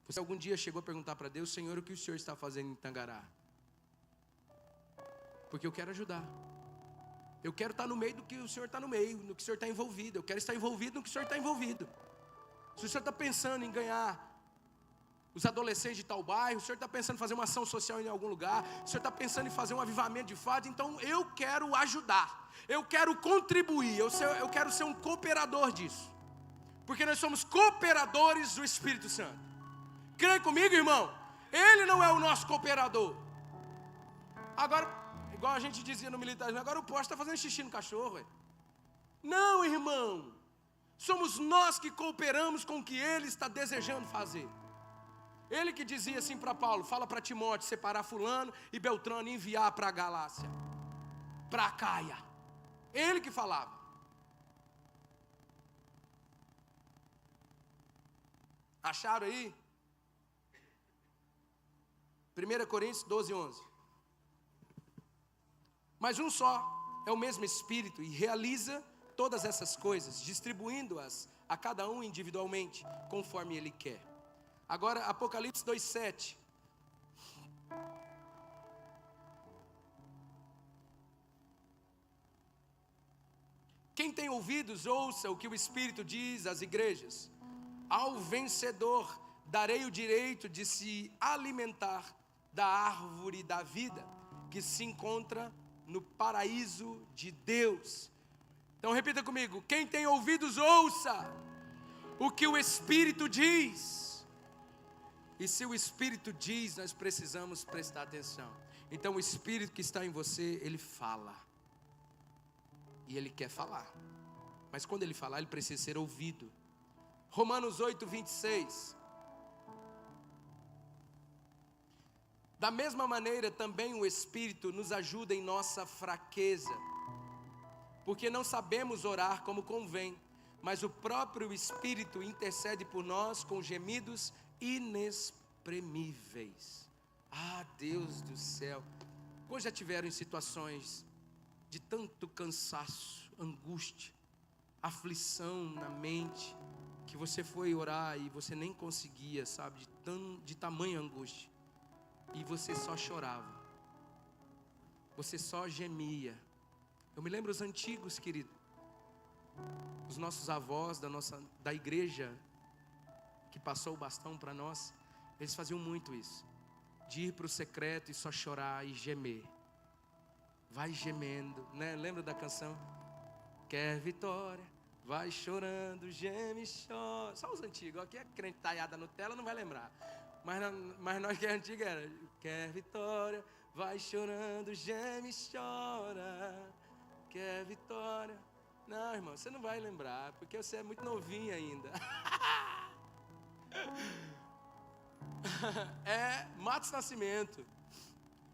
[SPEAKER 1] Você algum dia chegou a perguntar para Deus: Senhor, o que o Senhor está fazendo em Tangará? Porque eu quero ajudar. Eu quero estar no meio do que o Senhor está no meio, no que o Senhor está envolvido. Eu quero estar envolvido no que o Senhor está envolvido. Se o Senhor está pensando em ganhar os adolescentes de tal bairro, o Senhor está pensando em fazer uma ação social em algum lugar, o Senhor está pensando em fazer um avivamento de fato, então eu quero ajudar, eu quero contribuir, eu quero ser um cooperador disso, porque nós somos cooperadores do Espírito Santo. Creia comigo, irmão, Ele não é o nosso cooperador. Agora, igual a gente dizia no militarismo, agora o poste está fazendo xixi no cachorro. Não, irmão, somos nós que cooperamos com o que Ele está desejando fazer. Ele que dizia assim para Paulo: fala para Timóteo separar fulano e Beltrano e enviar para a Galácia, para a Caia. Ele que falava. Acharam aí? 1 Coríntios 12, 11. Mas um só é o mesmo Espírito e realiza todas essas coisas, distribuindo-as a cada um individualmente, conforme Ele quer. Agora, Apocalipse 2:7. Quem tem ouvidos, ouça o que o Espírito diz às igrejas. Ao vencedor darei o direito de se alimentar da árvore da vida, que se encontra no paraíso de Deus. Então repita comigo: quem tem ouvidos, ouça o que o Espírito diz. E se o Espírito diz, nós precisamos prestar atenção. Então o Espírito que está em você, ele fala. E ele quer falar. Mas quando ele falar, ele precisa ser ouvido. Romanos 8, 26. Da mesma maneira, também o Espírito nos ajuda em nossa fraqueza, porque não sabemos orar como convém, mas o próprio Espírito intercede por nós com gemidos inexprimíveis. Ah, Deus do céu! Quando já tiveram em situações de tanto cansaço, angústia, aflição na mente, que você foi orar e você nem conseguia, sabe, de tamanha angústia, e você só chorava, você só gemia. Eu me lembro os antigos, querido, os nossos avós da igreja, que passou o bastão para nós, eles faziam muito isso, de ir para o secreto e só chorar e gemer. Vai gemendo, né? Lembra da canção? Quer vitória, vai chorando, geme e chora. Só os antigos, aqui é crente talhada Nutella, não vai lembrar. Mas nós que é antigo era: quer vitória, vai chorando, geme e chora. Quer vitória. Não, irmão, você não vai lembrar, porque você é muito novinho ainda. É Matos Nascimento.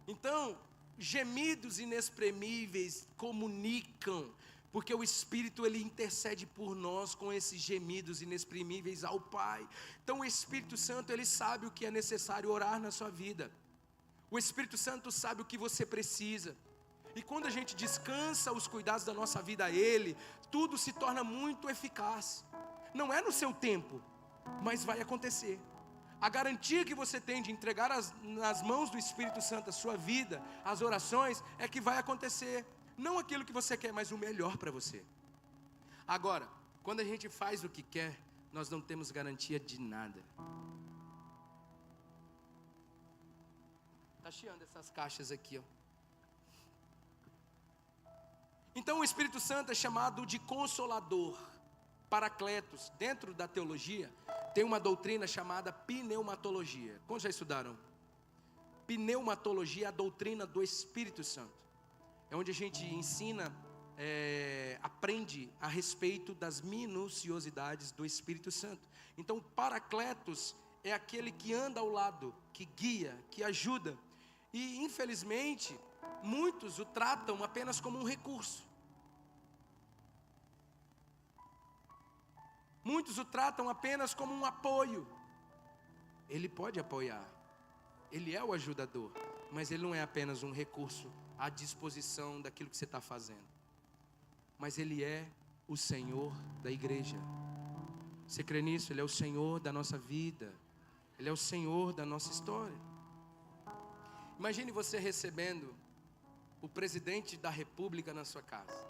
[SPEAKER 1] Então, gemidos inexprimíveis comunicam, porque o Espírito, ele intercede por nós com esses gemidos inexprimíveis ao Pai. Então o Espírito Santo, ele sabe o que é necessário orar na sua vida. O Espírito Santo sabe o que você precisa. E quando a gente descansa os cuidados da nossa vida a Ele, tudo se torna muito eficaz. Não é no seu tempo, mas vai acontecer. A garantia que você tem de entregar nas mãos do Espírito Santo a sua vida, as orações, é que vai acontecer. Não aquilo que você quer, mas o melhor para você. Agora, quando a gente faz o que quer, nós não temos garantia de nada. Está chiando essas caixas aqui, ó. Então o Espírito Santo é chamado de Consolador, Paracletos. Dentro da teologia, tem uma doutrina chamada pneumatologia. Quantos já estudaram? Pneumatologia é a doutrina do Espírito Santo. É onde a gente ensina, aprende a respeito das minuciosidades do Espírito Santo. Então, Paracletos é aquele que anda ao lado, que guia, que ajuda. E, infelizmente, muitos o tratam apenas como um recurso. Muitos o tratam apenas como um apoio. Ele pode apoiar. Ele é o ajudador. Mas ele não é apenas um recurso à disposição daquilo que você está fazendo. Mas Ele é o Senhor da igreja. Você crê nisso? Ele é o Senhor da nossa vida. Ele é o Senhor da nossa história. Imagine você recebendo o presidente da república na sua casa.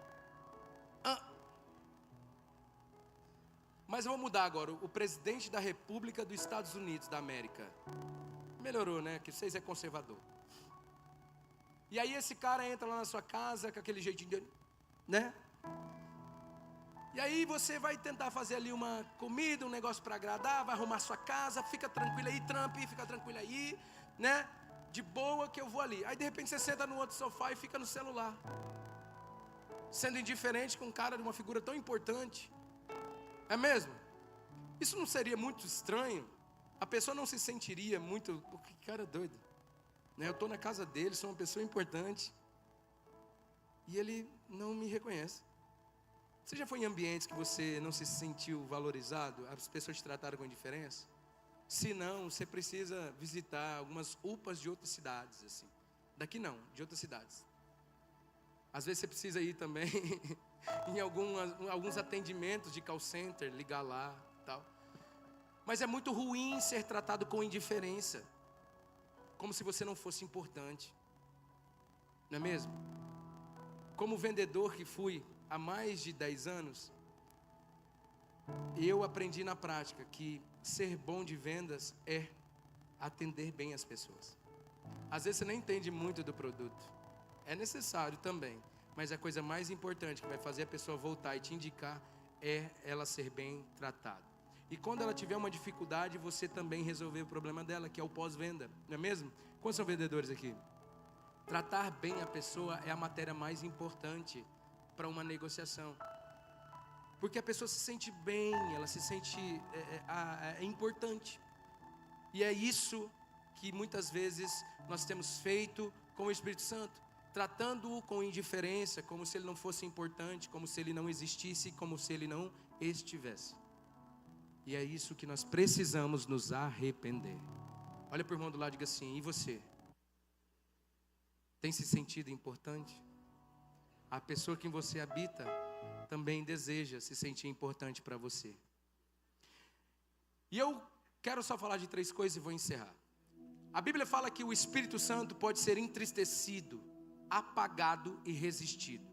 [SPEAKER 1] Mas eu vou mudar agora. O presidente da república dos Estados Unidos da América. Melhorou, né? Que vocês é conservador. E aí esse cara entra lá na sua casa com aquele jeitinho de, né? E aí você vai tentar fazer ali uma comida, um negócio para agradar, vai arrumar sua casa, fica tranquilo aí, Trump, fica tranquilo aí, né? De boa que eu vou ali. Aí de repente você senta no outro sofá e fica no celular, sendo indiferente com um cara de uma figura tão importante. É mesmo? Isso não seria muito estranho? a pessoa não se sentiria muito, pô, que cara doido, né? Eu estou na casa dele, sou uma pessoa importante, e ele não me reconhece. Você já foi em ambientes que você não se sentiu valorizado? As pessoas te trataram com indiferença? Se não, você precisa visitar algumas UPAs de outras cidades, assim. Daqui não, de outras cidades. Às vezes você precisa ir também em alguns atendimentos de call center, ligar lá, tal. Mas é muito ruim ser tratado com indiferença, como se você não fosse importante. Não é mesmo? Como vendedor que fui há mais de 10 anos, eu aprendi na prática que ser bom de vendas é atender bem as pessoas. Às vezes você nem entende muito do produto, é necessário também, mas a coisa mais importante que vai fazer a pessoa voltar e te indicar é ela ser bem tratada. E quando ela tiver uma dificuldade, você também resolver o problema dela, que é o pós-venda, não é mesmo? Quantos são vendedores aqui? Tratar bem a pessoa é a matéria mais importante para uma negociação, porque a pessoa se sente bem, ela se sente importante, e é isso que muitas vezes nós temos feito com o Espírito Santo, tratando-o com indiferença, como se ele não fosse importante, como se ele não existisse, como se ele não estivesse. E é isso que nós precisamos nos arrepender. Olha para o irmão do lado e diga assim: e você? Tem se sentido importante? A pessoa que em você habita também deseja se sentir importante para você. E eu quero só falar de 3 coisas e vou encerrar. A Bíblia fala que o Espírito Santo pode ser entristecido, apagado e resistido.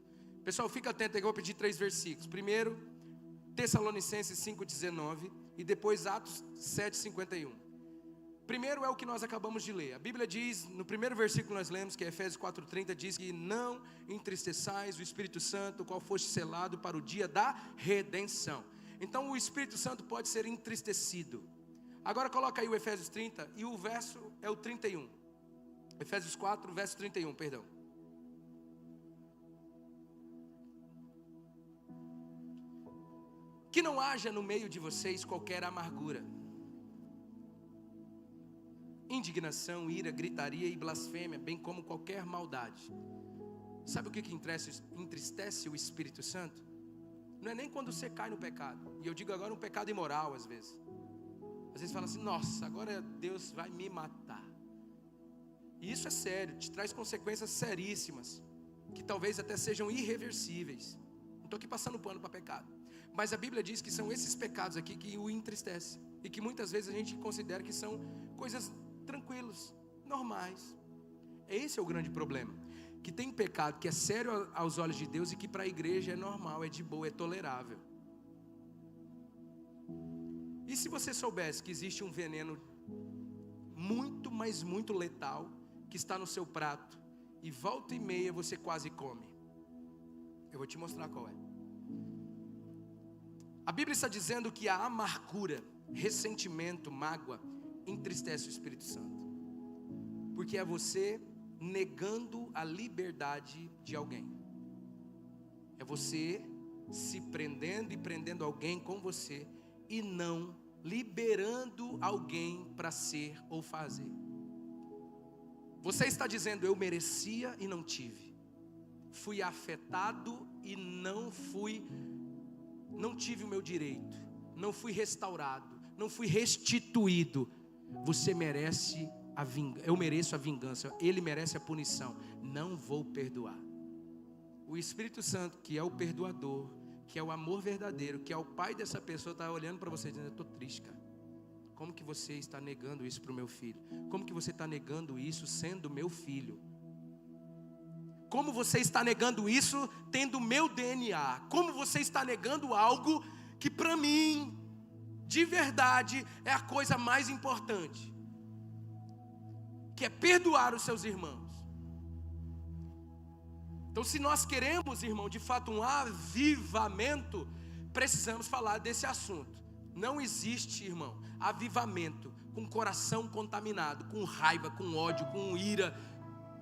[SPEAKER 1] Pessoal, fica atento aí que eu vou pedir 3 versículos. Primeiro, Tessalonicenses 5,19 e depois Atos 7,51. Primeiro é o que nós acabamos de ler. A Bíblia diz, no primeiro versículo que nós lemos, que é Efésios 4,30, diz que não entristeçais o Espírito Santo, o qual foste selado para o dia da redenção. Então o Espírito Santo pode ser entristecido. Agora coloca aí o Efésios 30 e o verso é o 31. Efésios 4, verso 31, perdão. Que não haja no meio de vocês qualquer amargura, indignação, ira, gritaria e blasfêmia, bem como qualquer maldade. Sabe o que entristece o Espírito Santo? Não é nem quando você cai no pecado. E eu digo agora um pecado imoral às vezes. Às vezes fala assim: nossa, agora Deus vai me matar. E isso é sério, te traz consequências seríssimas, que talvez até sejam irreversíveis. Não estou aqui passando pano para pecado, mas a Bíblia diz que são esses pecados aqui que o entristecem, e que muitas vezes a gente considera que são coisas tranquilos, normais. Esse é o grande problema, que tem pecado que é sério aos olhos de Deus e que para a igreja é normal, é de boa, é tolerável. E se você soubesse que existe um veneno muito, mas muito letal, que está no seu prato, e volta e meia você quase come? Eu vou te mostrar qual é. A Bíblia está dizendo que a amargura, ressentimento, mágoa, entristece o Espírito Santo, porque é você negando a liberdade de alguém, é você se prendendo e prendendo alguém com você, e não liberando alguém para ser ou fazer. Você está dizendo: eu merecia e não tive, fui afetado e não tive o meu direito, não fui restaurado, não fui restituído. Você merece a vingança, eu mereço a vingança, ele merece a punição, não vou perdoar. O Espírito Santo, que é o perdoador, que é o amor verdadeiro, que é o pai dessa pessoa, está olhando para você dizendo: eu estou triste, cara. Como que você está negando isso para o meu filho? Como que você está negando isso sendo meu filho? Como você está negando isso tendo meu DNA? Como você está negando algo que para mim, de verdade, é a coisa mais importante, que é perdoar os seus irmãos? Então, se nós queremos, irmão, de fato um avivamento, precisamos falar desse assunto. Não existe, irmão, avivamento com coração contaminado, com raiva, com ódio, com ira,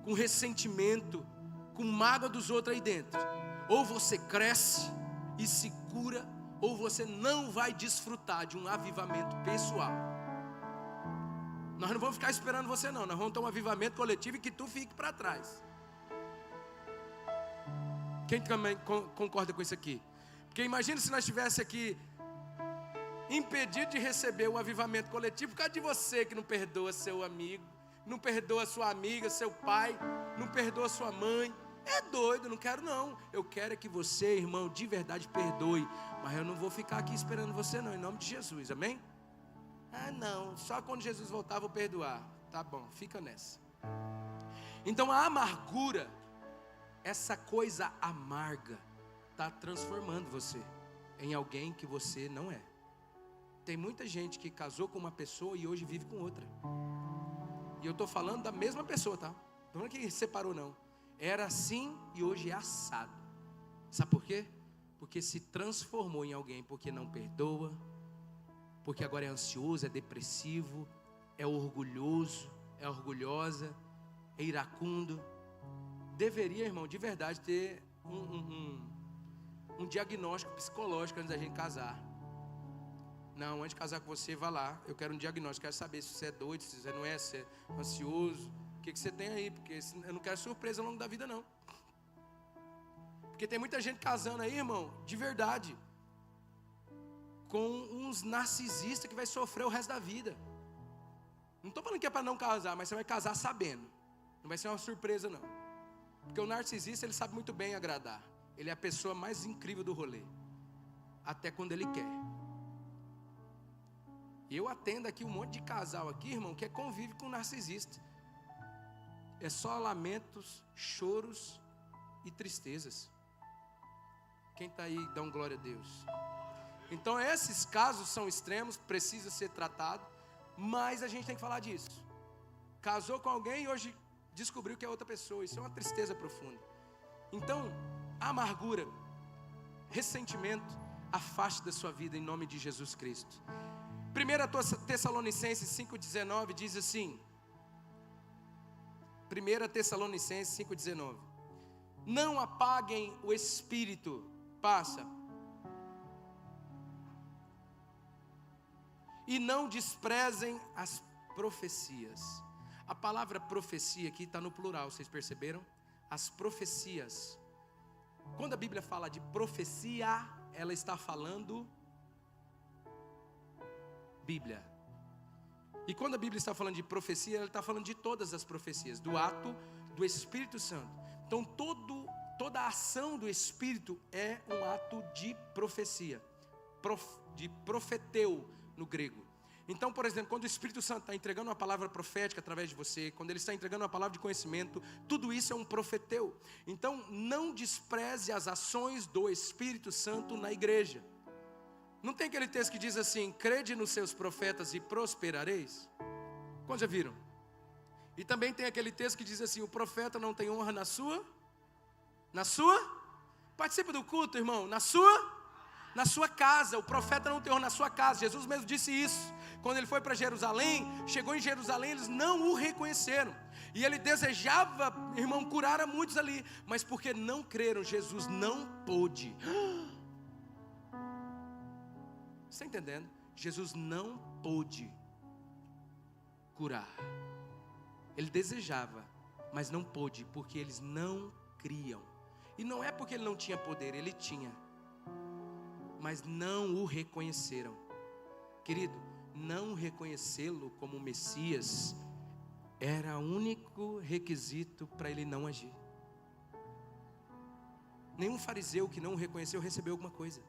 [SPEAKER 1] com ressentimento, com mágoa dos outros aí dentro. Ou você cresce e se cura, ou você não vai desfrutar de um avivamento pessoal. Nós não vamos ficar esperando você não. Nós vamos ter um avivamento coletivo e que tu fique para trás. Quem também concorda com isso aqui? Porque imagina se nós estivéssemos aqui impedido de receber o avivamento coletivo por causa de você que não perdoa seu amigo, não perdoa sua amiga, seu pai, não perdoa sua mãe. É doido, não quero não. Eu quero é que você, irmão, de verdade perdoe. Mas eu não vou ficar aqui esperando você não, em nome de Jesus, amém? Ah não, só quando Jesus voltar eu vou perdoar. Tá bom, fica nessa. Então a amargura, essa coisa amarga, está transformando você em alguém que você não é. Tem muita gente que casou com uma pessoa e hoje vive com outra. E eu estou falando da mesma pessoa, tá? Não é que separou não. Era assim e hoje é assado. Sabe por quê? Porque se transformou em alguém porque não perdoa, porque agora é ansioso, é depressivo, é orgulhoso, é orgulhosa, é iracundo. Deveria, irmão, de verdade ter um diagnóstico psicológico antes da gente casar. Não, antes de casar com você, vá lá. Eu quero um diagnóstico, quero saber se você é doido, se você não é, se é ansioso. O que você tem aí? Porque eu não quero surpresa ao longo da vida, não. Porque tem muita gente casando aí, irmão, de verdade, com uns narcisistas que vai sofrer o resto da vida. Não estou falando que é para não casar, mas você vai casar sabendo. Não vai ser uma surpresa, não. Porque o narcisista, ele sabe muito bem agradar. Ele é a pessoa mais incrível do rolê. Até quando ele quer. Eu atendo aqui um monte de casal aqui, irmão, que convive com narcisista. É só lamentos, choros e tristezas. Quem está aí, dá um glória a Deus. Então esses casos são extremos, precisa ser tratado. Mas a gente tem que falar disso. Casou com alguém e hoje descobriu que é outra pessoa. Isso é uma tristeza profunda. Então, amargura, ressentimento, afaste da sua vida em nome de Jesus Cristo. 1 Tessalonicenses 5,19 diz assim. 1 Tessalonicenses 5,19. Não apaguem o espírito. Passa. E não desprezem as profecias. A palavra profecia aqui está no plural, vocês perceberam? As profecias. Quando a Bíblia fala de profecia, ela está falando Bíblia. E quando a Bíblia está falando de profecia, ela está falando de todas as profecias, do ato do Espírito Santo. Então toda a ação do Espírito é um ato de profecia, de profeteu no grego. Então, por exemplo, quando o Espírito Santo está entregando uma palavra profética através de você, quando ele está entregando uma palavra de conhecimento, tudo isso é um profeteu. Então, não despreze as ações do Espírito Santo na igreja. Não tem aquele texto que diz assim: crede nos seus profetas e prosperareis? Quantos já viram? E também tem aquele texto que diz assim: o profeta não tem honra na sua? Participa do culto, irmão. Na sua casa. O profeta não tem honra na sua casa. Jesus mesmo disse isso. Quando ele foi para Jerusalém, chegou em Jerusalém, eles não o reconheceram. E ele desejava, irmão, curar a muitos ali. Mas porque não creram, Jesus não pôde. Você está entendendo? Jesus não pôde curar. Ele desejava, mas não pôde, porque eles não criam. E não é porque ele não tinha poder, ele tinha, mas não o reconheceram. Querido, não reconhecê-lo como Messias era o único requisito para ele não agir. Nenhum fariseu que não o reconheceu recebeu alguma coisa.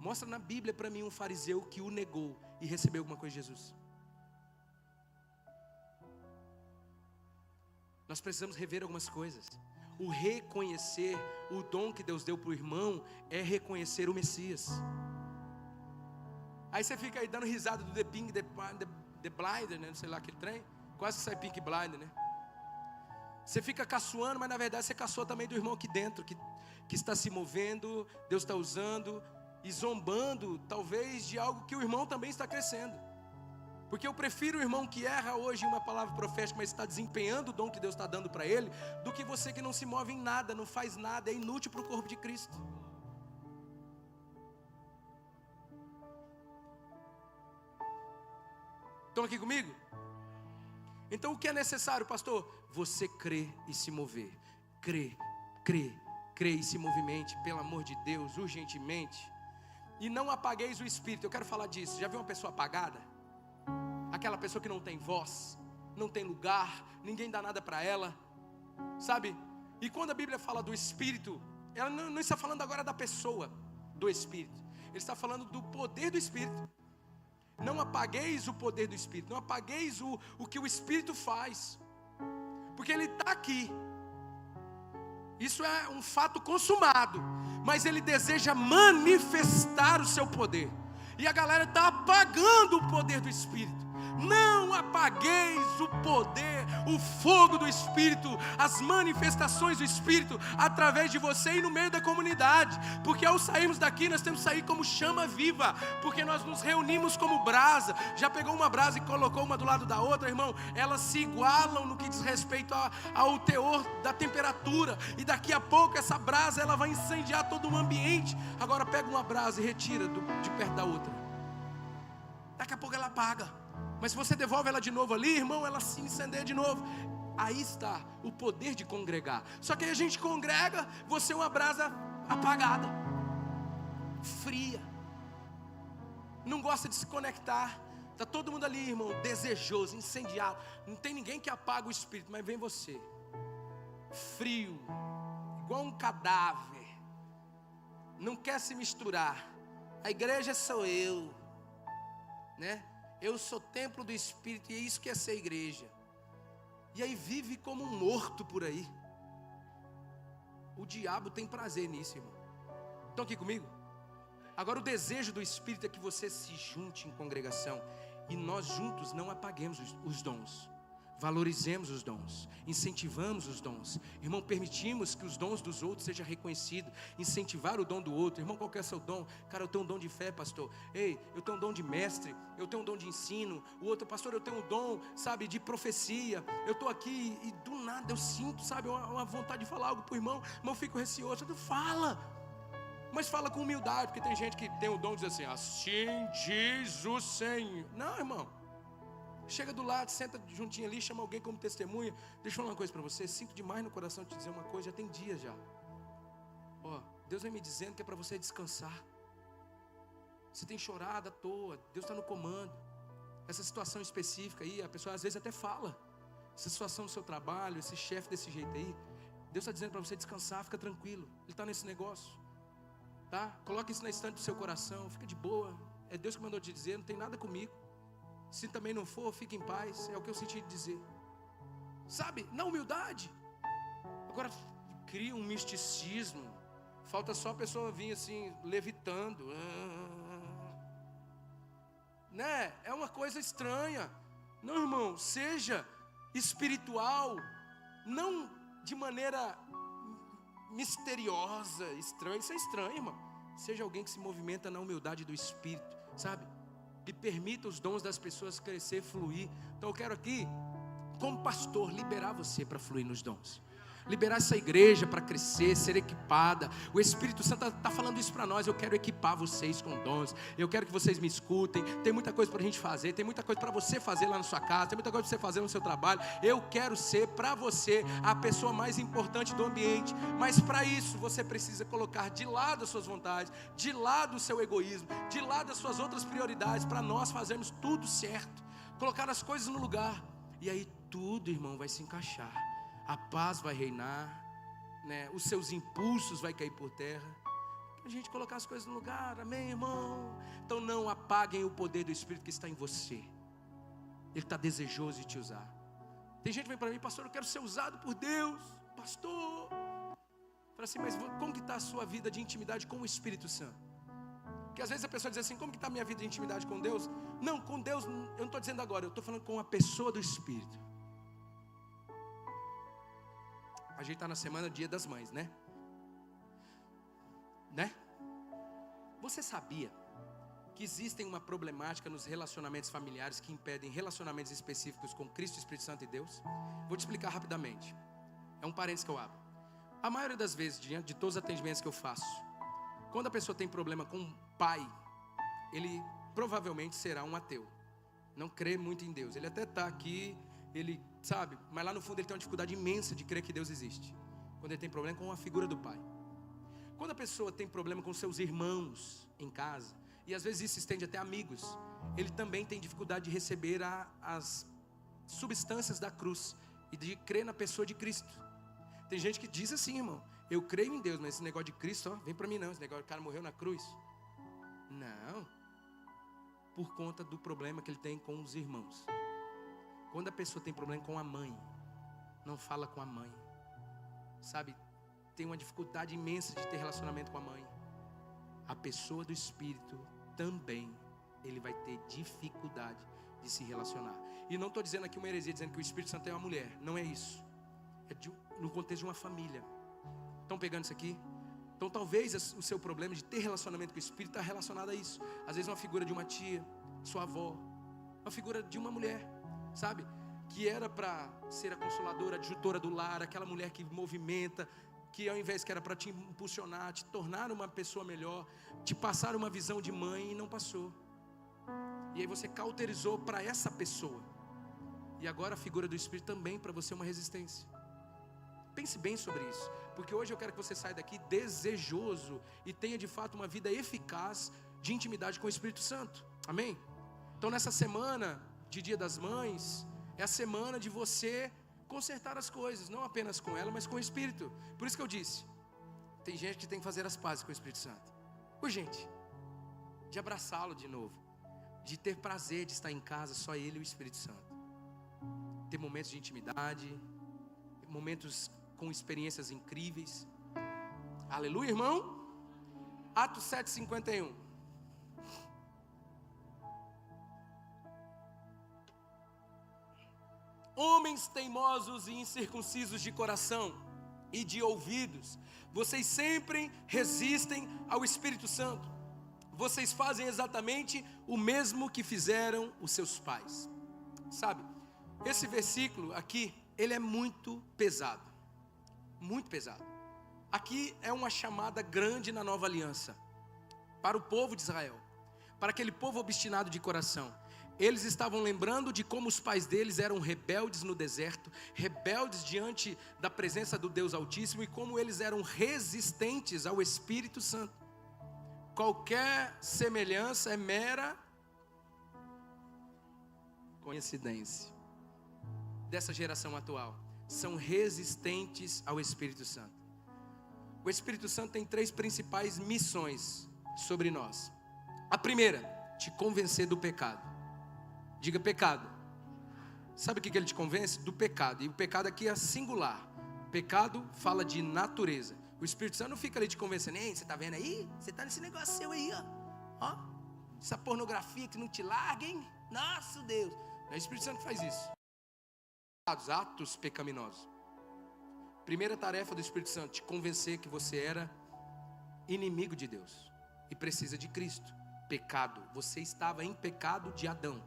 [SPEAKER 1] Mostra na Bíblia para mim um fariseu que o negou e recebeu alguma coisa de Jesus. Nós precisamos rever algumas coisas. O reconhecer o dom que Deus deu para o irmão é reconhecer o Messias. Aí você fica aí dando risada do The Blinder, né? Não sei lá, aquele trem. Quase que sai Pink Blinder, né? Você fica caçoando, mas na verdade você caçou também do irmão aqui dentro, que está se movendo, Deus está usando, e zombando talvez de algo que o irmão também está crescendo. Porque eu prefiro o irmão que erra hoje em uma palavra profética, mas está desempenhando o dom que Deus está dando para ele, do que você que não se move em nada, não faz nada, é inútil para o corpo de Cristo. Estão aqui comigo? Então o que é necessário, pastor? Você crer e se mover. Crer e se movimente, pelo amor de Deus, urgentemente. E não apagueis o espírito. Eu quero falar disso. Já viu uma pessoa apagada? Aquela pessoa que não tem voz, não tem lugar, ninguém dá nada para ela, sabe? E quando a Bíblia fala do espírito, ela não está falando agora da pessoa do espírito. Ele está falando do poder do espírito. Não apagueis o poder do espírito. Não apagueis o que o espírito faz, porque ele está aqui. Isso é um fato consumado, mas ele deseja manifestar o seu poder. E a galera está apagando o poder do Espírito. Não apagueis o poder, o fogo do Espírito, as manifestações do Espírito através de você e no meio da comunidade. Porque ao sairmos daqui nós temos que sair como chama viva, porque nós nos reunimos como brasa. Já pegou uma brasa e colocou uma do lado da outra, irmão? Elas se igualam no que diz respeito ao teor da temperatura. E daqui a pouco essa brasa ela vai incendiar todo o ambiente. Agora pega uma brasa e retira de perto da outra. Daqui a pouco ela apaga. Mas se você devolve ela de novo ali, irmão, ela se incendeia de novo. Aí está o poder de congregar. Só que aí a gente congrega, você é uma brasa apagada, fria, não gosta de se conectar. Está todo mundo ali, irmão, desejoso, incendiado. Não tem ninguém que apaga o espírito, mas vem você, frio, igual um cadáver, não quer se misturar. A igreja sou eu, né? Eu sou templo do Espírito, e é isso que é ser igreja. E aí vive como um morto por aí. O diabo tem prazer nisso, irmão. Estão aqui comigo? Agora o desejo do Espírito é que você se junte em congregação, e nós juntos não apaguemos os dons. Valorizemos os dons, incentivamos os dons. Irmão, permitimos que os dons dos outros sejam reconhecidos. Incentivar o dom do outro. Irmão, qual que é o seu dom? Cara, eu tenho um dom de fé, pastor. Ei, eu tenho um dom de mestre. Eu tenho um dom de ensino. O outro, pastor, eu tenho um dom, sabe, de profecia. Eu estou aqui e do nada eu sinto, sabe, uma vontade de falar algo para o irmão. Irmão, eu fico receoso. Eu fala, mas fala com humildade. Porque tem gente que tem o dom de dizer assim diz o Senhor. Não, irmão. Chega do lado, senta juntinho ali, chama alguém como testemunha. Deixa eu falar uma coisa para você. Sinto demais no coração te dizer uma coisa. Já tem dias já. Deus vem me dizendo que é para você descansar. Você tem chorado à toa. Deus está no comando. Essa situação específica aí, a pessoa às vezes até fala. Essa situação do seu trabalho, esse chefe desse jeito aí, Deus está dizendo para você descansar. Fica tranquilo. Ele está nesse negócio, tá? Coloque isso na estante do seu coração. Fica de boa. É Deus que mandou te dizer. Não tem nada comigo. Se também não for, fique em paz. É o que eu senti dizer, sabe, na humildade. Agora cria um misticismo. Falta só a pessoa vir assim, levitando, né? É uma coisa estranha. Não, irmão, seja espiritual, não de maneira misteriosa, estranha. Isso é estranho, irmão. Seja alguém que se movimenta na humildade do Espírito, sabe? Que permita os dons das pessoas crescer, fluir. Então eu quero aqui, como pastor, liberar você para fluir nos dons. Liberar essa igreja para crescer, ser equipada. O Espírito Santo está falando isso para nós. Eu quero equipar vocês com dons. Eu quero que vocês me escutem. Tem muita coisa para a gente fazer. Tem muita coisa para você fazer lá na sua casa. Tem muita coisa para você fazer no seu trabalho. Eu quero ser para você a pessoa mais importante do ambiente. Mas para isso você precisa colocar de lado as suas vontades, de lado o seu egoísmo, de lado as suas outras prioridades, para nós fazermos tudo certo. Colocar as coisas no lugar. E aí tudo, irmão, vai se encaixar. A paz vai reinar, né? Os seus impulsos vai cair por terra. A gente colocar as coisas no lugar, amém, irmão? Então não apaguem o poder do Espírito que está em você. Ele está desejoso de te usar. Tem gente que vem para mim, pastor, eu quero ser usado por Deus. Pastor, fala assim, mas como que está a sua vida de intimidade com o Espírito Santo? Porque às vezes a pessoa diz assim, como que está a minha vida de intimidade com Deus? Não, com Deus, eu não estou dizendo agora, eu estou falando com a pessoa do Espírito. A gente está na semana Dia das Mães, né? Você sabia que existem uma problemática nos relacionamentos familiares que impedem relacionamentos específicos com Cristo, Espírito Santo e Deus? Vou te explicar rapidamente. É um parênteses que eu abro. A maioria das vezes, diante de todos os atendimentos que eu faço, quando a pessoa tem problema com o pai, ele provavelmente será um ateu. Não crê muito em Deus. Ele até está aqui ele, sabe, mas lá no fundo ele tem uma dificuldade imensa de crer que Deus existe. Quando ele tem problema com a figura do pai. Quando a pessoa tem problema com seus irmãos em casa, e às vezes isso se estende até amigos, ele também tem dificuldade de receber as substâncias da cruz e de crer na pessoa de Cristo. Tem gente que diz assim, irmão, eu creio em Deus, mas esse negócio de Cristo, ó, vem pra mim não, esse negócio, o cara morreu na cruz. Não, por conta do problema que ele tem com os irmãos. Quando a pessoa tem problema com a mãe, não fala com a mãe, sabe, tem uma dificuldade imensa de ter relacionamento com a mãe. A pessoa do Espírito também, ele vai ter dificuldade de se relacionar. E não estou dizendo aqui uma heresia, dizendo que o Espírito Santo é uma mulher. Não é isso. É no contexto de uma família. Estão pegando isso aqui? Então talvez o seu problema de ter relacionamento com o Espírito está relacionado a isso. Às vezes uma figura de uma tia, sua avó, uma figura de uma mulher, sabe? Que era para ser a consoladora, a adjutora do lar, aquela mulher que movimenta, que ao invés que era para te impulsionar, te tornar uma pessoa melhor, te passar uma visão de mãe, e não passou. E aí você cauterizou para essa pessoa. E agora a figura do Espírito também para você é uma resistência. Pense bem sobre isso, porque hoje eu quero que você saia daqui desejoso e tenha de fato uma vida eficaz de intimidade com o Espírito Santo. Amém? Então nessa semana de Dia das Mães, é a semana de você consertar as coisas, não apenas com ela, mas com o Espírito. Por isso que eu disse, tem gente que tem que fazer as pazes com o Espírito Santo. Urgente, de abraçá-lo de novo, de ter prazer de estar em casa, só ele e o Espírito Santo. Ter momentos de intimidade, momentos com experiências incríveis. Aleluia, irmão. Atos 7:51. Homens teimosos e incircuncisos de coração e de ouvidos, vocês sempre resistem ao Espírito Santo. Vocês fazem exatamente o mesmo que fizeram os seus pais. Sabe, esse versículo aqui, ele é muito pesado. Muito pesado. Aqui é uma chamada grande na nova aliança, para o povo de Israel, para aquele povo obstinado de coração. Eles estavam lembrando de como os pais deles eram rebeldes no deserto, rebeldes diante da presença do Deus Altíssimo, e como eles eram resistentes ao Espírito Santo. Qualquer semelhança é mera coincidência dessa geração atual. São resistentes ao Espírito Santo. O Espírito Santo tem 3 principais missões sobre nós. A primeira, te convencer do pecado. Diga pecado. Sabe o que ele te convence? Do pecado. E o pecado aqui é singular. Pecado fala de natureza. O Espírito Santo não fica ali te convencendo. Ei, você está vendo aí? Você está nesse negócio seu aí, ó. Essa pornografia que não te larga, hein? Nossa, Deus. Não é o Espírito Santo que faz isso. Atos pecaminosos. Primeira tarefa do Espírito Santo, te convencer que você era inimigo de Deus e precisa de Cristo. Pecado, você estava em pecado de Adão.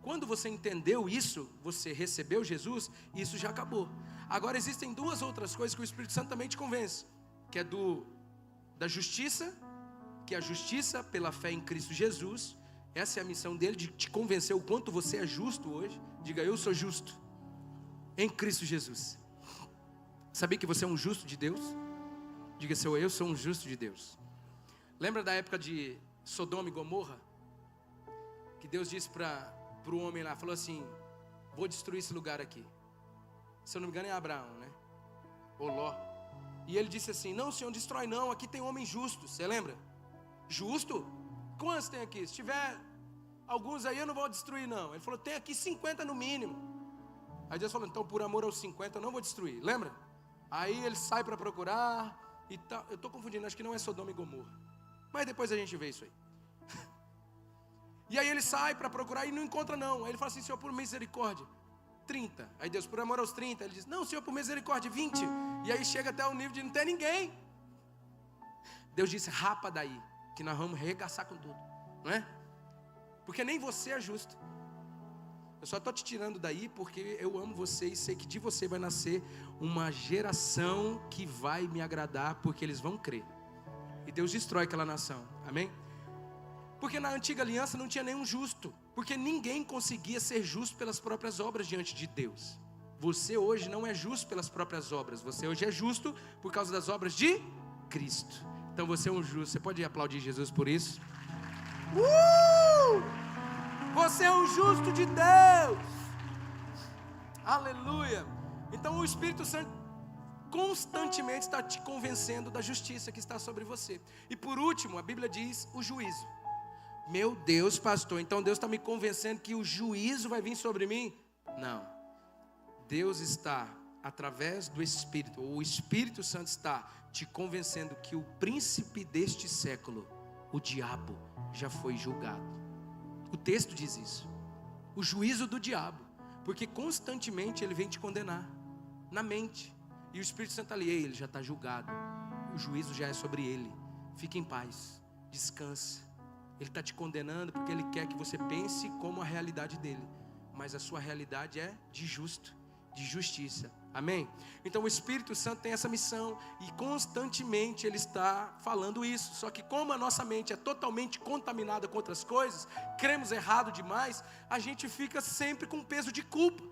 [SPEAKER 1] Quando você entendeu isso, você recebeu Jesus, isso já acabou. Agora existem 2 outras coisas que o Espírito Santo também te convence, que é da justiça, que é a justiça pela fé em Cristo Jesus. Essa é a missão dele, de te convencer o quanto você é justo hoje. Diga, eu sou justo em Cristo Jesus. Sabia que você é um justo de Deus? Diga, eu sou um justo de Deus. Lembra da época de Sodoma e Gomorra? Que Deus disse para o homem lá, falou assim, vou destruir esse lugar aqui. Se eu não me engano é Abraão, né? Ou Ló. E ele disse assim, não, Senhor, destrói não, aqui tem homens justos. Você lembra? Justo? Quantos tem aqui? Se tiver alguns aí eu não vou destruir não. Ele falou, tem aqui 50 no mínimo. Aí Deus falou, então por amor aos 50 eu não vou destruir. Lembra? Aí ele sai para procurar e tal. Eu estou confundindo, acho que não é Sodoma e Gomorra. Mas depois a gente vê isso aí. E aí ele sai para procurar e não encontra não. Aí ele fala assim, Senhor, por misericórdia, 30. Aí Deus, por amor aos 30. Ele diz, não, Senhor, por misericórdia, 20. E aí chega até o nível de não ter ninguém. Deus disse, rapa daí, que nós vamos arregaçar com tudo. Não é? Porque nem você é justo. Eu só estou te tirando daí porque eu amo você e sei que de você vai nascer uma geração que vai me agradar, porque eles vão crer. E Deus destrói aquela nação. Amém? Porque na antiga aliança não tinha nenhum justo. Porque ninguém conseguia ser justo pelas próprias obras diante de Deus. Você hoje não é justo pelas próprias obras. Você hoje é justo por causa das obras de Cristo. Então você é um justo. Você pode aplaudir Jesus por isso? Você é um justo de Deus. Aleluia. Então o Espírito Santo constantemente está te convencendo da justiça que está sobre você. E por último, a Bíblia diz o juízo. Meu Deus, pastor, então Deus está me convencendo que o juízo vai vir sobre mim? Não. Deus está, através do Espírito, ou o Espírito Santo está te convencendo que o príncipe deste século, o diabo, já foi julgado. O texto diz isso. O juízo do diabo. Porque constantemente ele vem te condenar na mente. E o Espírito Santo ali, ele já está julgado. O juízo já é sobre ele. Fique em paz, descanse. Ele está te condenando porque ele quer que você pense como a realidade dele. Mas a sua realidade é de justo, de justiça. Amém? Então o Espírito Santo tem essa missão e constantemente ele está falando isso. Só que como a nossa mente é totalmente contaminada com outras coisas, cremos errado demais, a gente fica sempre com peso de culpa.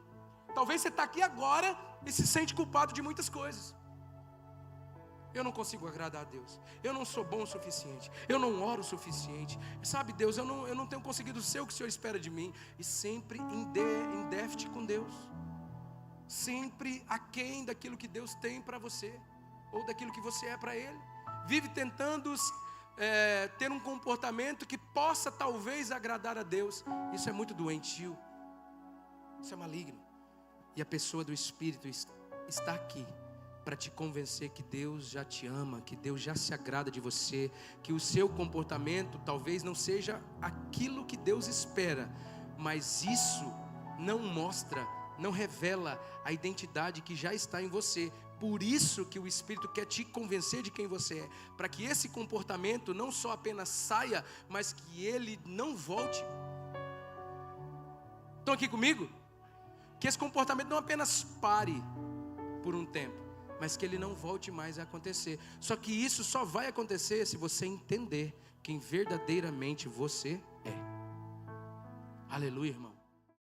[SPEAKER 1] Talvez você está aqui agora e se sente culpado de muitas coisas. Eu não consigo agradar a Deus. Eu não sou bom o suficiente. Eu não oro o suficiente. Sabe, Deus, eu não tenho conseguido ser o que o Senhor espera de mim. E sempre em déficit com Deus. Sempre aquém daquilo que Deus tem para você. Ou daquilo que você é para Ele. Vive tentando ter um comportamento que possa talvez agradar a Deus. Isso é muito doentio. Isso é maligno. E a pessoa do Espírito está aqui para te convencer que Deus já te ama, que Deus já se agrada de você, que o seu comportamento talvez não seja aquilo que Deus espera, mas isso não mostra, não revela a identidade que já está em você. Por isso que o Espírito quer te convencer de quem você é, para que esse comportamento não só apenas saia, mas que ele não volte. Estão aqui comigo? Que esse comportamento não apenas pare por um tempo, mas que ele não volte mais a acontecer. Só que isso só vai acontecer se você entender quem verdadeiramente você é. Aleluia, irmão.